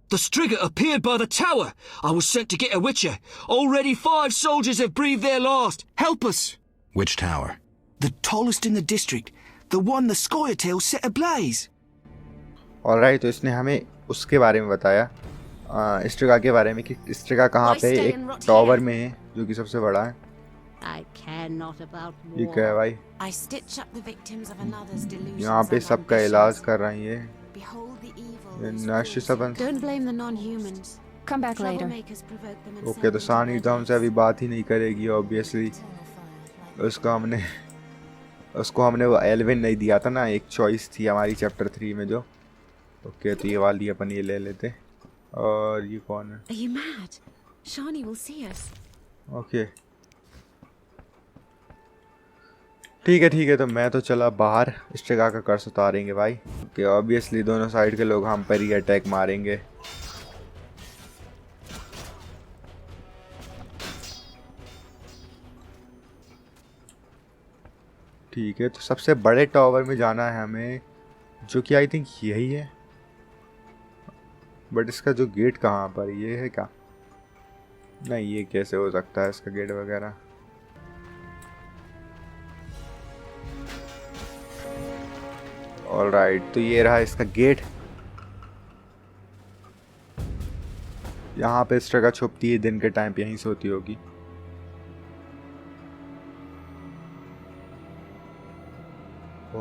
The Striga appeared by the tower. I was sent to get a witcher. Already 5 soldiers have breathed their last. Help us. Which tower? The tallest in the district. The one the Scoia'tael set ablaze. Alright, तो इसने हमें उसके बारे में बताया, Striga के बारे में, कि स्ट्रिगा कहाँ पे एक टावर में है जो कि सबसे बड़ा है। ये क्या है भाई? यहाँ पे सबका इलाज कर रही है। Don't blame the non-humans. Come back later. Okay, तो शानी तो हमसे अभी बात ही नहीं करेगी ऑब्वियसली। उसको हमने वो एल्विन नहीं दिया था ना, एक चॉइस थी हमारी चैप्टर 3 में जो। ओके, तो ये वाली अपन ये ले लेते। और ये कौन है? Are you mad? Shani will see us. Okay ठीक है, तो मैं तो चला बाहर, स्ट्रिगा का कर्स उतारेंगे भाई। ओके, ऑब्वियसली दोनों साइड के लोग हम पर ही अटैक मारेंगे। ठीक है, तो सबसे बड़े टावर में जाना है हमें, जो कि आई थिंक यही है, बट इसका जो गेट कहाँ पर, ये है क्या? नहीं, ये कैसे हो सकता है इसका गेट वगैरह? ऑलराइट, तो ये रहा इसका गेट। यहाँ पे स्ट्रिगा छुपती है दिन के टाइम पे, यहीं से होती होगी।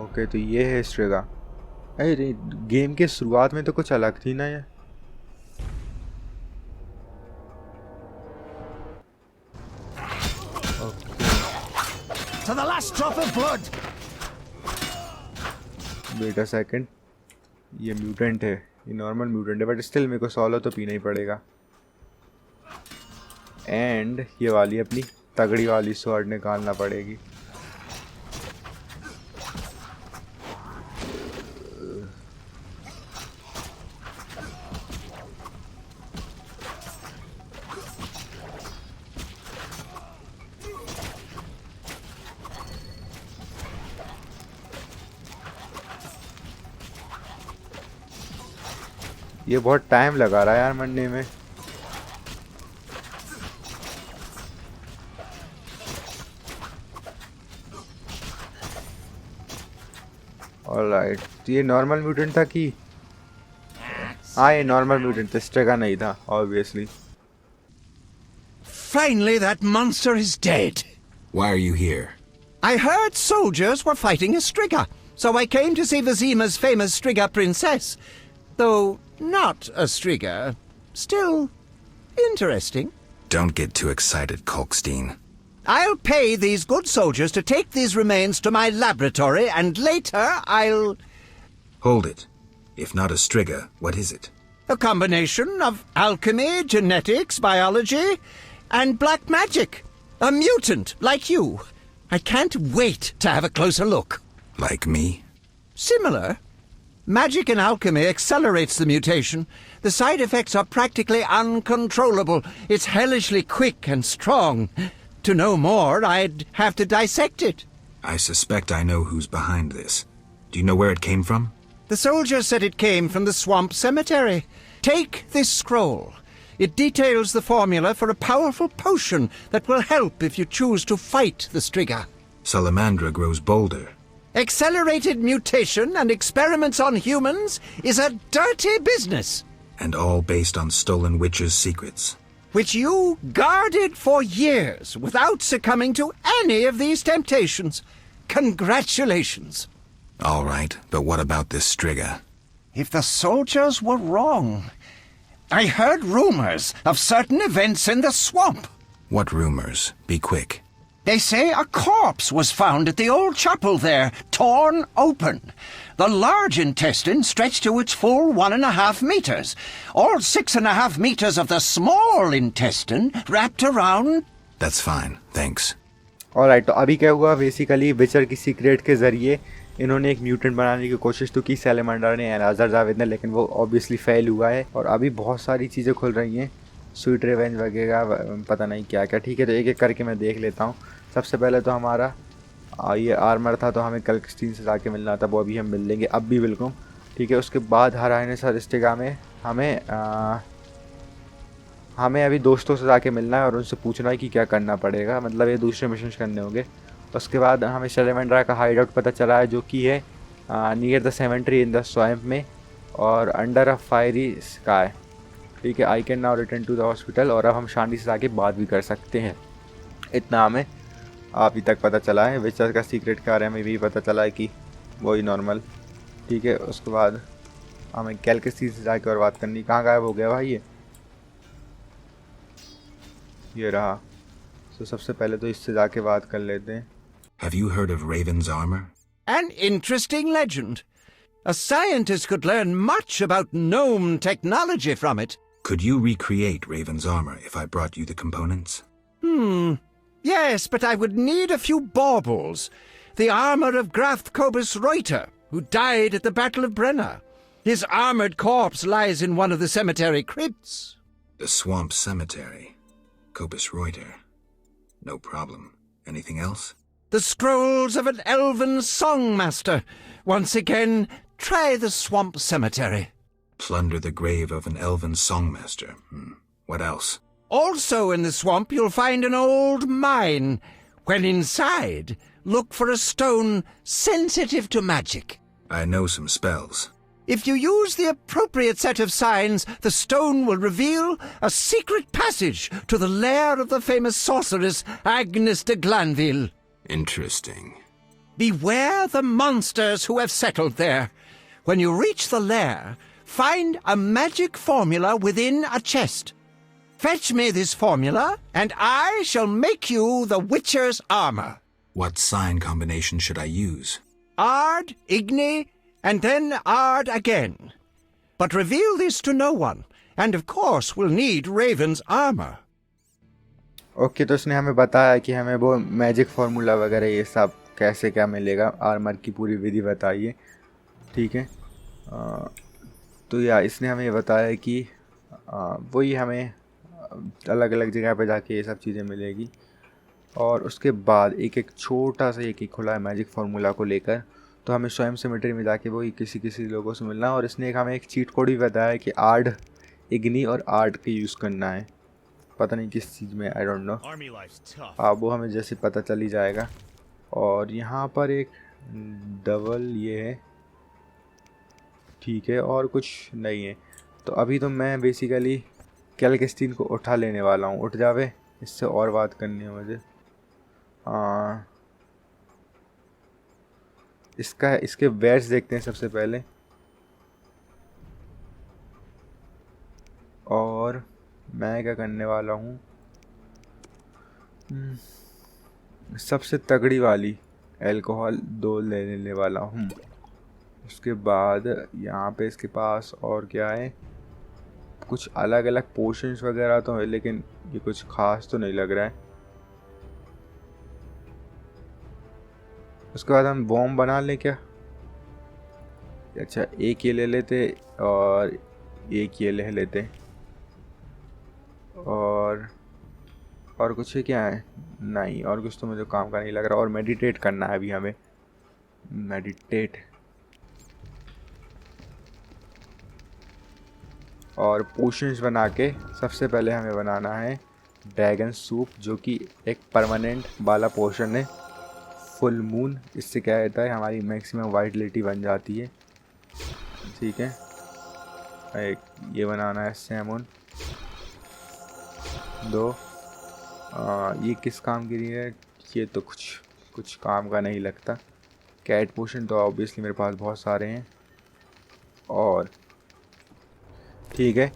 ओके, तो ये है स्ट्रिगा। अरे गेम के शुरुआत में तो कुछ अलग थी ना ये। To the last drop of blood. Wait a second, ये म्यूटेंट है, ये नॉर्मल म्यूटेंट है, बट स्टिल मेरे को सोलो तो पीना ही पड़ेगा। एंड ये वाली अपनी तगड़ी वाली स्वॉर्ड निकालना पड़ेगी। ये बहुत टाइम लगा रहा है यार मरने में। ऑलराइट, तो ये नॉर्मल म्यूटेंट था कि? हाँ ये नॉर्मल म्यूटेंट था, स्ट्रेगा नहीं था obviously. Finally that monster is dead. Why are you here? I heard soldiers were fighting a Striga, so I came to see Vizima's famous Striga princess. Though not a Striga, still interesting. Don't get too excited, Kalkstein. I'll pay these good soldiers to take these remains to my laboratory, and later I'll... Hold it. If not a Striga, what is it? A combination of alchemy, genetics, biology, and black magic. A mutant like you. I can't wait to have a closer look. Like me? Similar. Magic and alchemy accelerates the mutation. The side effects are practically uncontrollable. It's hellishly quick and strong. To know more, I'd have to dissect it. I suspect I know who's behind this. Do you know where it came from? The soldier said it came from the swamp cemetery. Take this scroll. It details the formula for a powerful potion that will help if you choose to fight the Striga. Salamandra grows bolder. Accelerated mutation and experiments on humans is a dirty business. And all based on stolen witches' secrets. Which you guarded for years without succumbing to any of these temptations. Congratulations. All right, but what about this Striga? If the soldiers were wrong, I heard rumors of certain events in the swamp. What rumors? Be quick. They say a corpse was found at the old chapel there, torn open. The large intestine stretched to its full 1.5 meters. All 6.5 meters of the small intestine wrapped around... That's fine, thanks. Alright, तो अभी क्या हुआ basically, विचर की secret के ज़रिए इन्होंने एक म्यूटेंट बनाने की कोशिश तो की सैलेमैंडर ने, एनाजर जावेद ने, लेकिन वो ऑब्वियसली फेल हुआ है। और अभी बहुत सारी चीज़ें खुल रही हैं, स्वीट रिवेंज वगैरह, पता नहीं क्या क्या। ठीक है, तो एक एक करके मैं देख लेता हूँ। सबसे पहले तो हमारा ये आर्मर था, तो हमें कल्कस्टीन से जाके मिलना था, वो अभी हम मिल लेंगे अब भी बिल्कुल। ठीक है, उसके बाद हराइनेसर स्टिगा में हमें अभी दोस्तों से जाके मिलना है और उनसे पूछना है कि क्या करना पड़ेगा, मतलब ये दूसरे मिशन करने होंगे। उसके बाद हमें सैलेमैंडर का हाइड आउट पता चला है, जो कि है near the cemetery in the swamp में और अंडर अ फायरी स्काई। ठीक है, I can now return to the hospital. और अब हम शानी से जाके बात भी कर सकते हैं। इतना हमें अभी तक पता चला है। विचर का सीक्रेट के बारे में भी पता चला है कि वही नॉर्मल। ठीक है, उसके बाद हमें कैलकस्टी से जाके और बात करनी। कहाँ गायब हो गया भाई ये रहा। तो सबसे पहले तो इससे जाके बात कर लेते हैं। Have you heard of Raven's armor? An interesting legend. A scientist could learn much about gnome technology from it. Could you recreate Raven's armor if I brought you the components? Yes, but I would need a few baubles. The armor of Graf Kobus Reuter, who died at the Battle of Brenna. His armored corpse lies in one of the cemetery crypts. The swamp cemetery. Kobus Reuter. No problem. Anything else? The scrolls of an elven songmaster. Once again, try the swamp cemetery. Plunder the grave of an elven songmaster. What else? Also in the swamp you'll find an old mine. When inside, look for a stone sensitive to magic. I know some spells. If you use the appropriate set of signs, the stone will reveal a secret passage to the lair of the famous sorceress Agnes de Glanville. Interesting. Beware the monsters who have settled there. When you reach the lair, find a magic formula within a chest. Fetch me this formula, and I shall make you the Witcher's armor. What sign combination should I use? Ard, Igni, and then Ard again. But reveal this to no one, and of course we'll need Raven's armor. Okay तो उसने हमें बताया कि हमें वो magic formula वगैरह ये सब कैसे क्या मिलेगा, आर्मर की पूरी विधि बताइए, ठीक है। तो या इसने हमें बताया कि वही हमें अलग अलग जगह पे जाके ये सब चीज़ें मिलेगी, और उसके बाद एक एक छोटा सा एक खुला है मैजिक फार्मूला को लेकर, तो हमें स्वयं सेमेट्री में जाके वही किसी किसी लोगों से मिलना। और इसने हमें एक चीट कोड भी बताया कि आर्ड, इग्नी और आर्ड के यूज़ करना है, पता नहीं किस चीज़ में, आई डोंट नो। वो हमें जैसे पता चल ही जाएगा। और यहाँ पर एक डबल ये है, ठीक है, और कुछ नहीं है। तो अभी तो मैं बेसिकली कैलकेस्टीन को उठा लेने वाला हूँ। उठ जावे, इससे और बात करनी है मुझे। इसके वेयर्स देखते हैं सबसे पहले। और मैं क्या करने वाला हूँ, सबसे तगड़ी वाली अल्कोहल 2 ले लेने वाला हूँ। उसके बाद यहाँ पे इसके पास और क्या है, कुछ अलग अलग पोशंस वगैरह तो है, लेकिन ये कुछ खास तो नहीं लग रहा है। उसके बाद हम बॉम्ब बना लें क्या? अच्छा, एक ये ले लेते और एक ये ले लेते। और कुछ है क्या है? नहीं, और कुछ तो मुझे काम का नहीं लग रहा। और मेडिटेट करना है अभी हमें, मेडिटेट। और पोशंस बना के सबसे पहले हमें बनाना है ड्रैगन सूप, जो कि एक परमानेंट वाला पोशन है। फुल मून, इससे क्या रहता है, हमारी मैक्सिमम वाइटलिटी बन जाती है, ठीक है। एक ये बनाना है सैमन 2। ये किस काम की है? ये तो कुछ काम का नहीं लगता। कैट पोशन तो ऑब्वियसली मेरे पास बहुत सारे हैं। और ठीक है,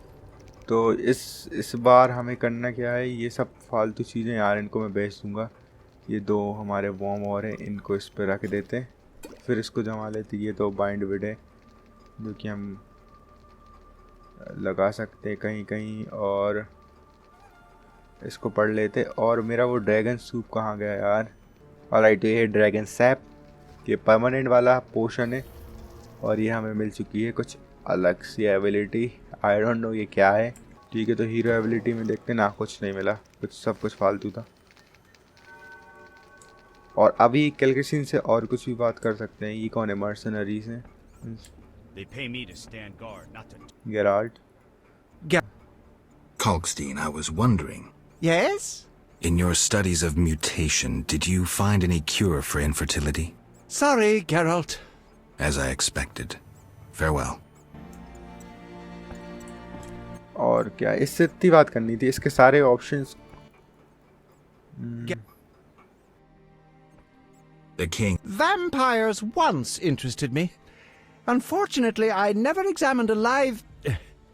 तो इस बार हमें करना क्या है, ये सब फालतू चीज़ें यार इनको मैं बेच दूँगा। ये 2 हमारे बॉम्ब और हैं, इनको इस पर रख देते हैं, फिर इसको जमा लेते। ये तो बाइंड विड है जो कि हम लगा सकते हैं कहीं कहीं, और इसको पढ़ लेते। और मेरा वो ड्रैगन सूप कहाँ गया यार? ऑलराइट, ये है ड्रैगन सैप, ये परमानेंट वाला पोशन है। और ये हमें मिल चुकी है कुछ अलग सी एबिलिटी, आई डोंट नो ये क्या है। ठीक है, तो हीरो एबिलिटी में देखते ना, कुछ नहीं मिला, सब कुछ फालतू था। और अभी कैलकेस्टीन से और कुछ भी बात कर सकते हैं। ये कौन है? मर्सनरीज हैं। Geralt. Kalkstein, I was wondering. Yes? In your studies of mutation, did you find any cure for infertility? Sorry, Geralt. As I expected. Farewell. और क्या, इससे इतनी बात करनी थी, इसके सारे options. The king. Vampires once interested me. Unfortunately, I never examined a live,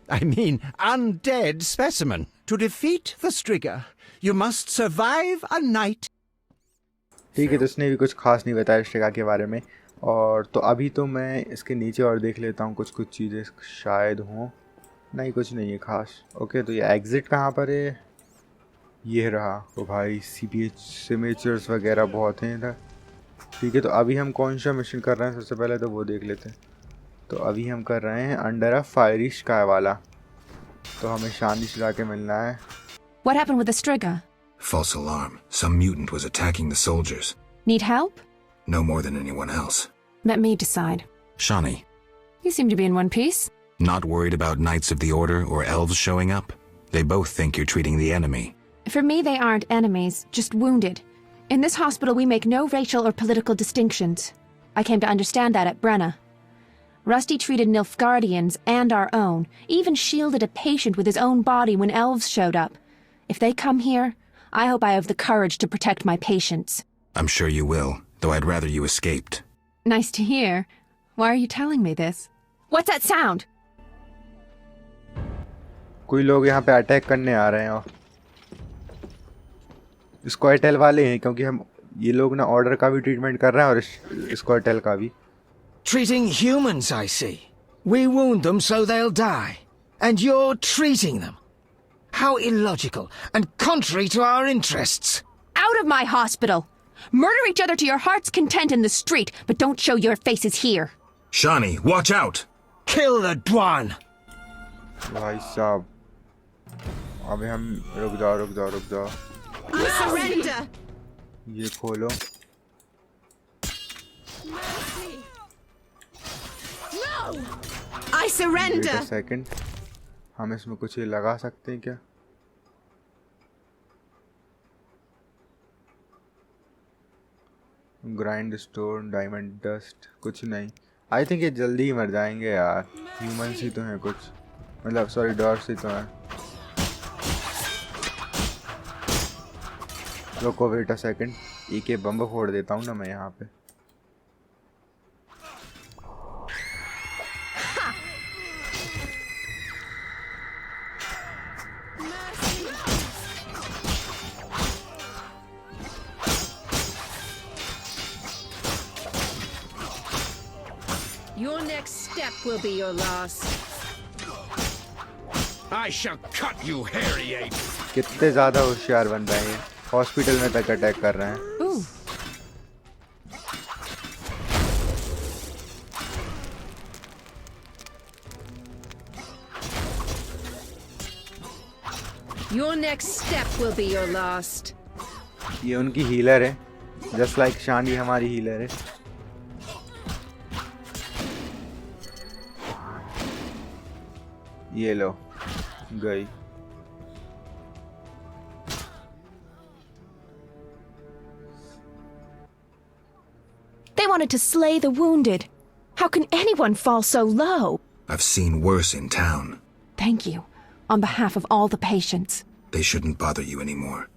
undead specimen. To defeat the Striga, you must survive a night. ठीक है, तो उसने भी कुछ खास नहीं बताया स्ट्रिगा के बारे में। और तो अभी तो मैं इसके नीचे और देख लेता हूँ, कुछ चीज़ें शायद हों। नहीं, कुछ नहीं है खास। ओके, तो ये एग्ज़िट कहाँ पर है? ये रहा। तो भाई CPH सिग्नेचर्स वगैरह बहुत हैं इधर। ठीक है, तो अभी हम कौन सा मिशन कर रहे हैं, सबसे पहले तो वो देख लेते हैं। तो अभी हम कर रहे हैं अंडर अ फायरी स्काई वाला। तो हमें शानी से जाके मिलना है। What happened with the Striga? False alarm. Some mutant was attacking the soldiers. Need help? No more than anyone else. Let me decide. Shani. You seem to be in one piece. Not worried about Knights of the Order or elves showing up? They both think you're treating the enemy. For me, they aren't enemies, just wounded. In this hospital, we make no racial or political distinctions. I came to understand that at Brenna. Rusty treated Nilfgaardians and our own, even shielded a patient with his own body when elves showed up. If they come here, I hope I have the courage to protect my patients. I'm sure you will, though I'd rather you escaped. Nice to hear. Why are you telling me this? What's that sound? कोई लोग यहाँ पे attack करने आ रहे हैं और स्कॉयटेल वाले हैं क्योंकि हम ये लोग ना ऑर्डर का भी ट्रीटमेंट कर रहे हैं और स्कॉयटेल का भी. Treating humans, I see. We wound them so they'll die. And you're treating them. How illogical and contrary to our interests. Out of my hospital! Murder each other to your heart's content in the street, but don't show your faces here. Shani, watch out! Kill the Dwan! भाई साहब अबे हम रुक जाओ. I surrender! ये खोलो. No! I surrender! Wait a second. हम इसमें कुछ ये लगा सकते हैं क्या? ग्राइंड स्टोन डायमंड डस्ट कुछ नहीं. आई थिंक ये जल्दी ही मर जाएंगे यार. ह्यूमंस ही तो हैं कुछ, मतलब सॉरी डॉर्फ्स ही तो हैं. रुको वेट अ सेकंड. एक बम फोड़ देता हूँ ना मैं यहाँ पे. Your next step will be your last. I shall cut you, hairy ape. कितने ज़्यादा होशियार बन रहे हैं. हॉस्पिटल में तक अटैक कर रहे हैं. Your next step will be your last. ये उनकी हीलर है, जस्ट लाइक शानी हमारी हीलर है. ये लो गई. They wanted to slay the wounded. How can anyone fall so low? I've seen worse in town. Thank you, on behalf of all the patients. They shouldn't bother you anymore.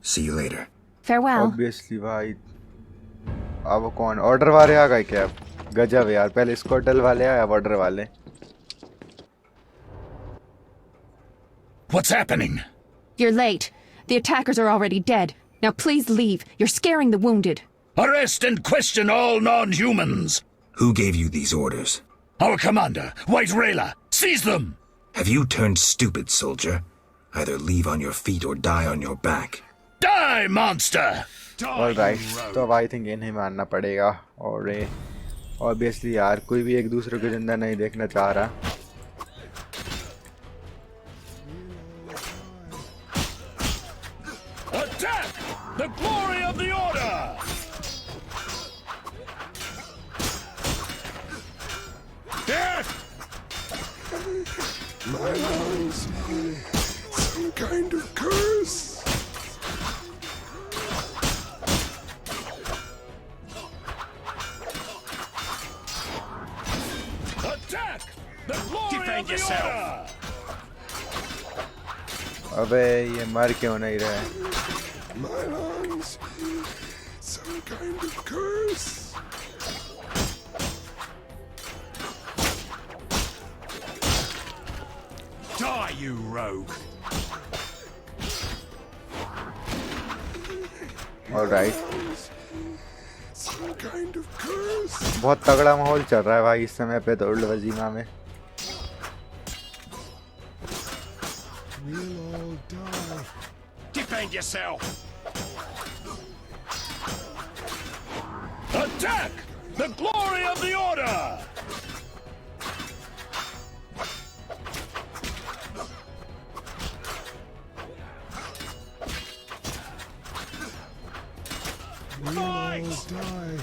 See you later. Farewell. Obviously भाई. अब कौन order वाले आ गए क्या? गजब यार. पहले स्कॉटल वाले आए, अब ऑर्डर वाले. What's happening? You're late. The attackers are already dead. Now please leave. You're scaring the wounded. Arrest and question all non-humans. Who gave you these orders? Our commander, White Rayla. Seize them! Have you turned stupid, soldier? Either leave on your feet or die on your back. Die, monster! Alright, तो अब I think इन्हें मारना पड़ेगा. और obviously यार कोई भी एक दूसरे को जिंदा नहीं देखना चाह रहा. Attack! The glory of the order! My lungs. Some kind of curse. Attack! The glory of the order! अबे ये मर क्यों नहीं रहे? My lungs. Some kind of curse. Die, you rogue! Alright. Some kind of curse. बहुत तगड़ा माहौल चल रहा है भाई इस समय पे तो ओल्ड वजीमा में. We'll all die. Defend yourself! Attack! The glory of the order! We'll all die.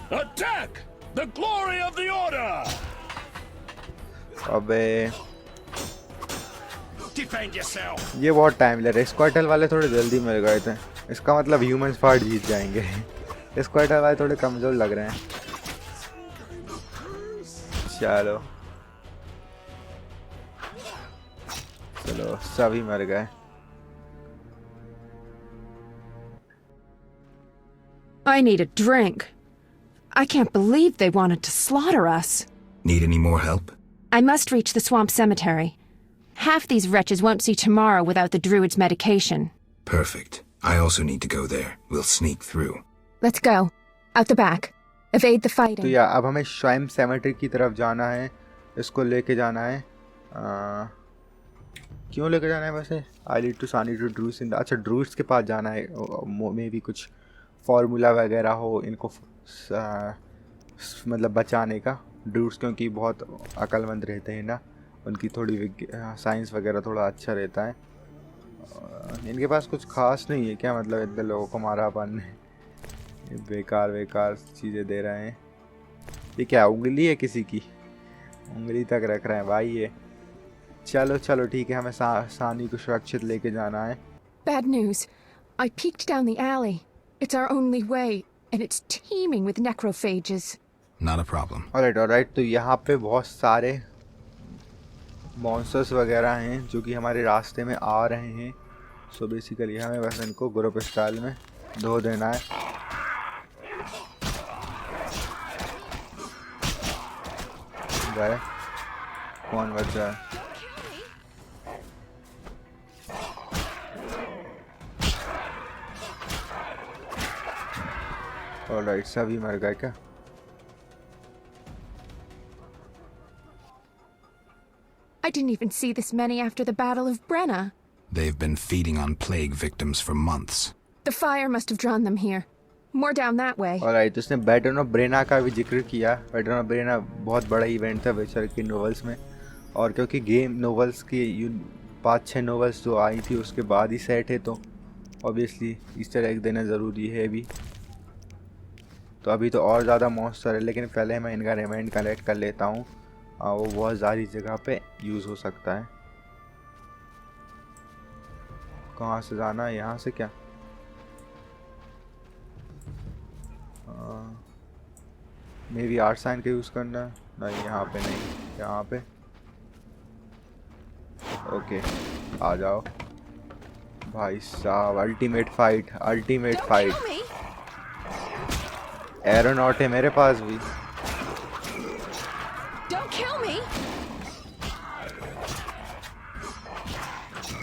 Attack! The glory of the order! अबे Defend yourself! ये बहुत टाइम ले रहा है. स्क्वाटल वाले थोड़े जल्दी मिल गए थे. इसका मतलब ह्यूमंस फाइट जीत जाएंगे. स्क्वाटल वाले थोड़े कमजोर लग रहे हैं. चलो चलो सभी मर गए. I need a drink. I can't believe they wanted to slaughter us. Need any more help? I must reach the swamp cemetery. Half these wretches won't see tomorrow without the druid's medication. Perfect. I also need to go there. We'll sneak through. Let's go. Out the back. Evade the fighting. तो यार अब हमें स्वाइम cemetery की तरफ जाना है, इसको लेके जाना है। क्यों लेके जाना है वैसे? आई नीड टू सानी टू ड्रूस इन, अच्छा ड्रूस के पास जाना है, मे भी कुछ फार्मूला वगैरह हो इनको मतलब बचाने का। ड्रूस क्योंकि बहुत अक्लमंद रहते हैं ना, उनकी थोड़ी साइंस वगैरह थोड़ा अच्छा रहता है। इनके पास कुछ खास नहीं है क्या, मतलब इतने लोगों को मारा अपन ने, बेकार बेकार चीज़ें दे रहे हैं। ये क्या उंगली है किसी की? उंगली तक रख रहे हैं भाई ये। चलो चलो ठीक है, हमें सानी को सुरक्षित लेके जाना है। Bad news. I peeked down the alley. It's our only way, and it's teeming with necrophages. Not a problem. Alright, तो यहाँ पे बहुत सारे मॉन्स्टर्स वगैरह हैं जो कि हमारे रास्ते में आ रहे हैं। सो बेसिकली हमें बस इनको ग्रुप स्टाइल में धो देना है। गए, कौन बचा है? ऑलराइट, सभी मर गए क्या? I didn't even see this many after the Battle of Brenna. They've been feeding on plague victims for months. The fire must have drawn them here. More down that way. Alright, उसने battle of ब्रेना का भी जिक्र किया। Battle of ब्रेना बहुत बड़ा event था विचर की नोवेल्स में, और क्योंकि गेम नोवेल्स की 5-6 नोवेल्स जो आई थी उसके बाद ही सेट है, तो ऑब्वियसली इस तरह एक देना ज़रूरी है भी। तो अभी तो और ज़्यादा मॉन्स्टर है, लेकिन पहले मैं इनका रिमाइंड कलेक्ट कर लेता हूँ। वो बहुत सारी जगह पे यूज़ हो सकता है। कहाँ से जाना है? यहाँ से क्या? मे बी आर्ट साइन का यूज़ करना है। नहीं, यहाँ पे नहीं, यहाँ पे। ओके, आ जाओ भाई साहब। Ultimate fight, ultimate fight. Aeronaut है मेरे पास भी।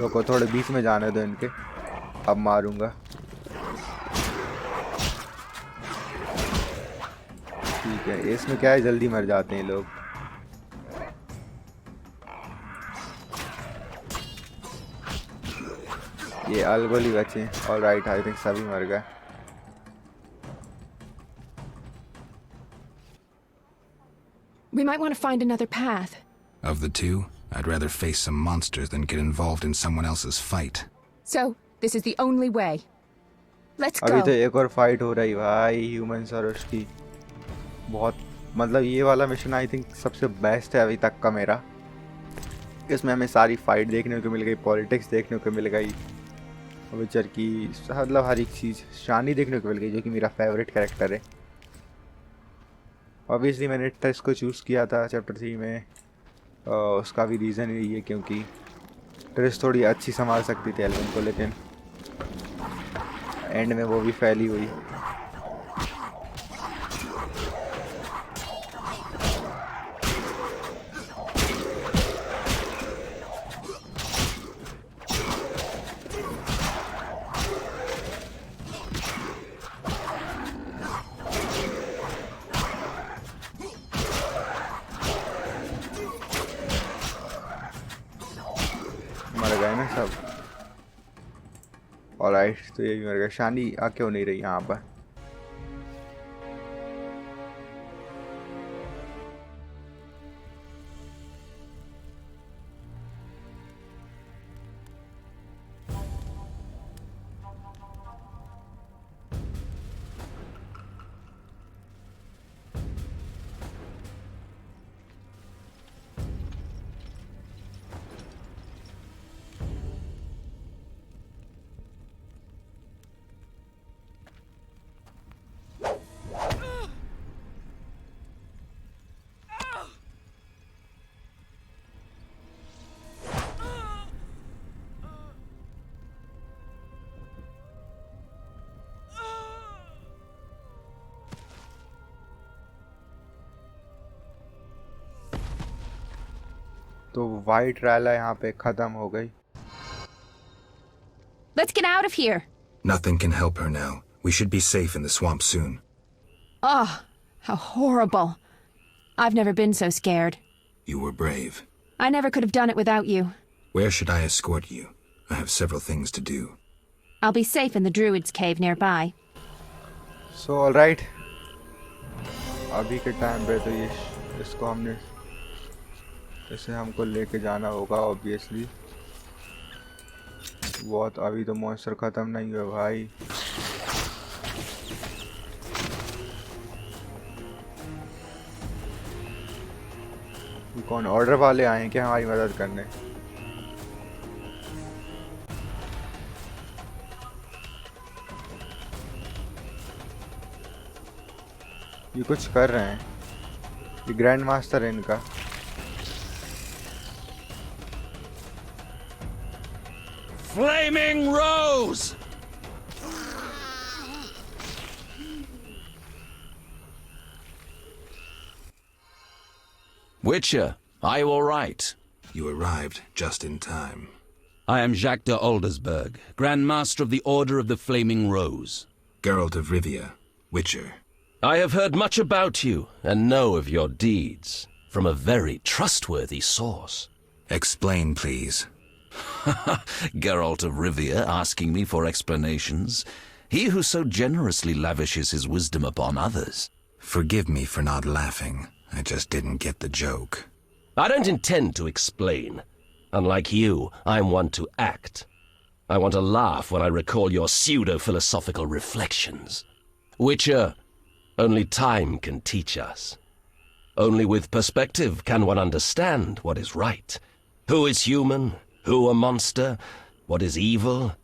रुको, थोड़े बीच में जाने दो इनके, अब मारूंगा। ठीक है, इसमें क्या है, जल्दी मर जाते हैं लोग। ये अलगोली बचे। ऑलराइट, आई थिंक सभी मर गए। We might want to find another path. Of the two, I'd rather face some monsters than get involved in someone else's fight. So, this is the only way. Let's go. अभी तो एक और fight हो रही भाई, humans और उसकी। बहुत मतलब ये वाला मिशन आई थिंक सबसे बेस्ट है अभी तक का मेरा। इसमें हमें सारी फाइट देखने को मिल गई, पॉलिटिक्स देखने को मिल गई, विचर की मतलब हर एक चीज़। शानी देखने को मिल गई जो कि मेरा फेवरेट कैरेक्टर है। ऑब्वियसली मैंने टेस्ट को चूज़ किया था चैप्टर 3 में, उसका भी रीज़न यही है क्योंकि ट्रिस थोड़ी अच्छी संभाल सकती थी एल्विन को, लेकिन एंड में वो भी फैली हुई। ऑलराइट, तो ये भी मर गया। शानी आ क्यों नहीं रही यहाँ पर? तो वाइट रैला यहाँ पे ख़त्म हो गई। Let's get out of here. Nothing can help her now. We should be safe in the swamp soon. Oh, how horrible. I've never been so scared. You were brave. I never could have done it without you. Where should I escort you? I have several things to do. I'll be safe in the Druid's cave nearby. So alright. अभी के time पे तो ये इसको हमने इसे हमको लेके जाना होगा ऑब्वियसली। बहुत अभी तो मॉन्स्टर ख़त्म नहीं हुआ भाई। ये कौन ऑर्डर वाले आए हैं क्या हमारी मदद करने? ये कुछ कर रहे हैं। ये ग्रैंड मास्टर है इनका। Flaming Rose! Witcher, are you all right? You arrived just in time. I am Jacques de Aldersberg, Grand Master of the Order of the Flaming Rose. Geralt of Rivia, Witcher. I have heard much about you and know of your deeds from a very trustworthy source. Explain, please. Geralt of Rivia asking me for explanations. He who so generously lavishes his wisdom upon others. Forgive me for not laughing. I just didn't get the joke. I don't intend to explain. Unlike you, I'm one to act. I want to laugh when I recall your pseudo-philosophical reflections. Witcher, only time can teach us. Only with perspective can one understand what is right. Who is human, who a monster, what is evil,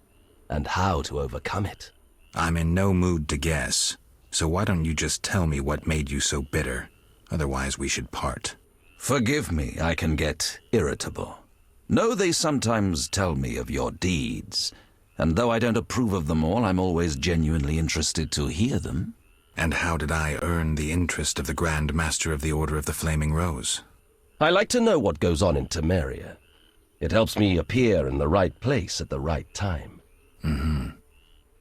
and how to overcome it. I'm in no mood to guess, so why don't you just tell me what made you so bitter? Otherwise we should part. Forgive me, I can get irritable. Know they sometimes tell me of your deeds, and though I don't approve of them all, I'm always genuinely interested to hear them. And how did I earn the interest of the Grand Master of the Order of the Flaming Rose? I like to know what goes on in Temeria. It helps me appear in the right place at the right time.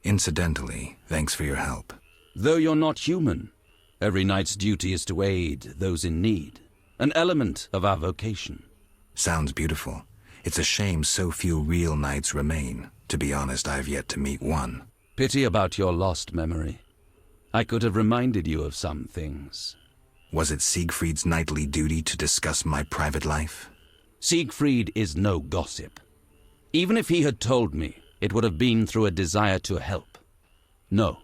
Incidentally, thanks for your help. Though you're not human, every knight's duty is to aid those in need. An element of our vocation. Sounds beautiful. It's a shame so few real knights remain. To be honest, I've yet to meet one. Pity about your lost memory. I could have reminded you of some things. Was it Siegfried's knightly duty to discuss my private life? Siegfried is no gossip. Even if he had told me, it would have been through a desire to help. No,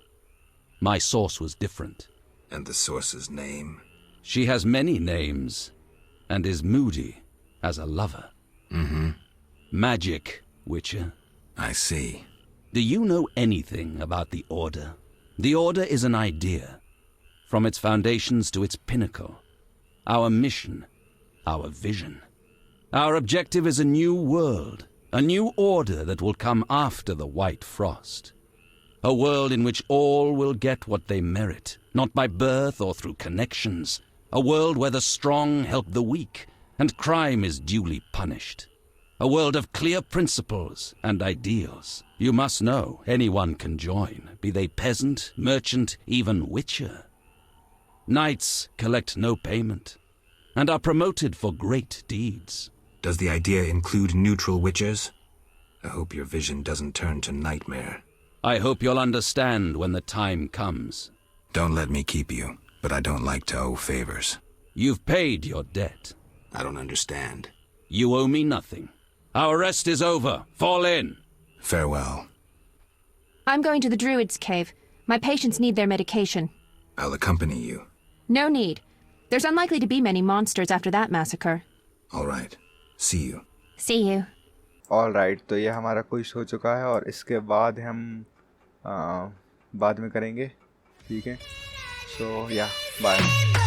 my source was different. And the source's name? She has many names, and is moody as a lover. Magic, Witcher. I see. Do you know anything about the Order? The Order is an idea, from its foundations to its pinnacle. Our mission, our vision. Our objective is a new world, a new order that will come after the White Frost. A world in which all will get what they merit, not by birth or through connections. A world where the strong help the weak, and crime is duly punished. A world of clear principles and ideals. You must know anyone can join, be they peasant, merchant, even witcher. Knights collect no payment, and are promoted for great deeds. Does the idea include neutral witchers? I hope your vision doesn't turn to nightmare. I hope you'll understand when the time comes. Don't let me keep you, but I don't like to owe favors. You've paid your debt. I don't understand. You owe me nothing. Our rest is over. Fall in. Farewell. I'm going to the Druid's cave. My patients need their medication. I'll accompany you. No need. There's unlikely to be many monsters after that massacre. All right. See you. See you. All right, तो ये हमारा quiz हो चुका है और इसके बाद हम बाद में करेंगे, ठीक है? So yeah, bye.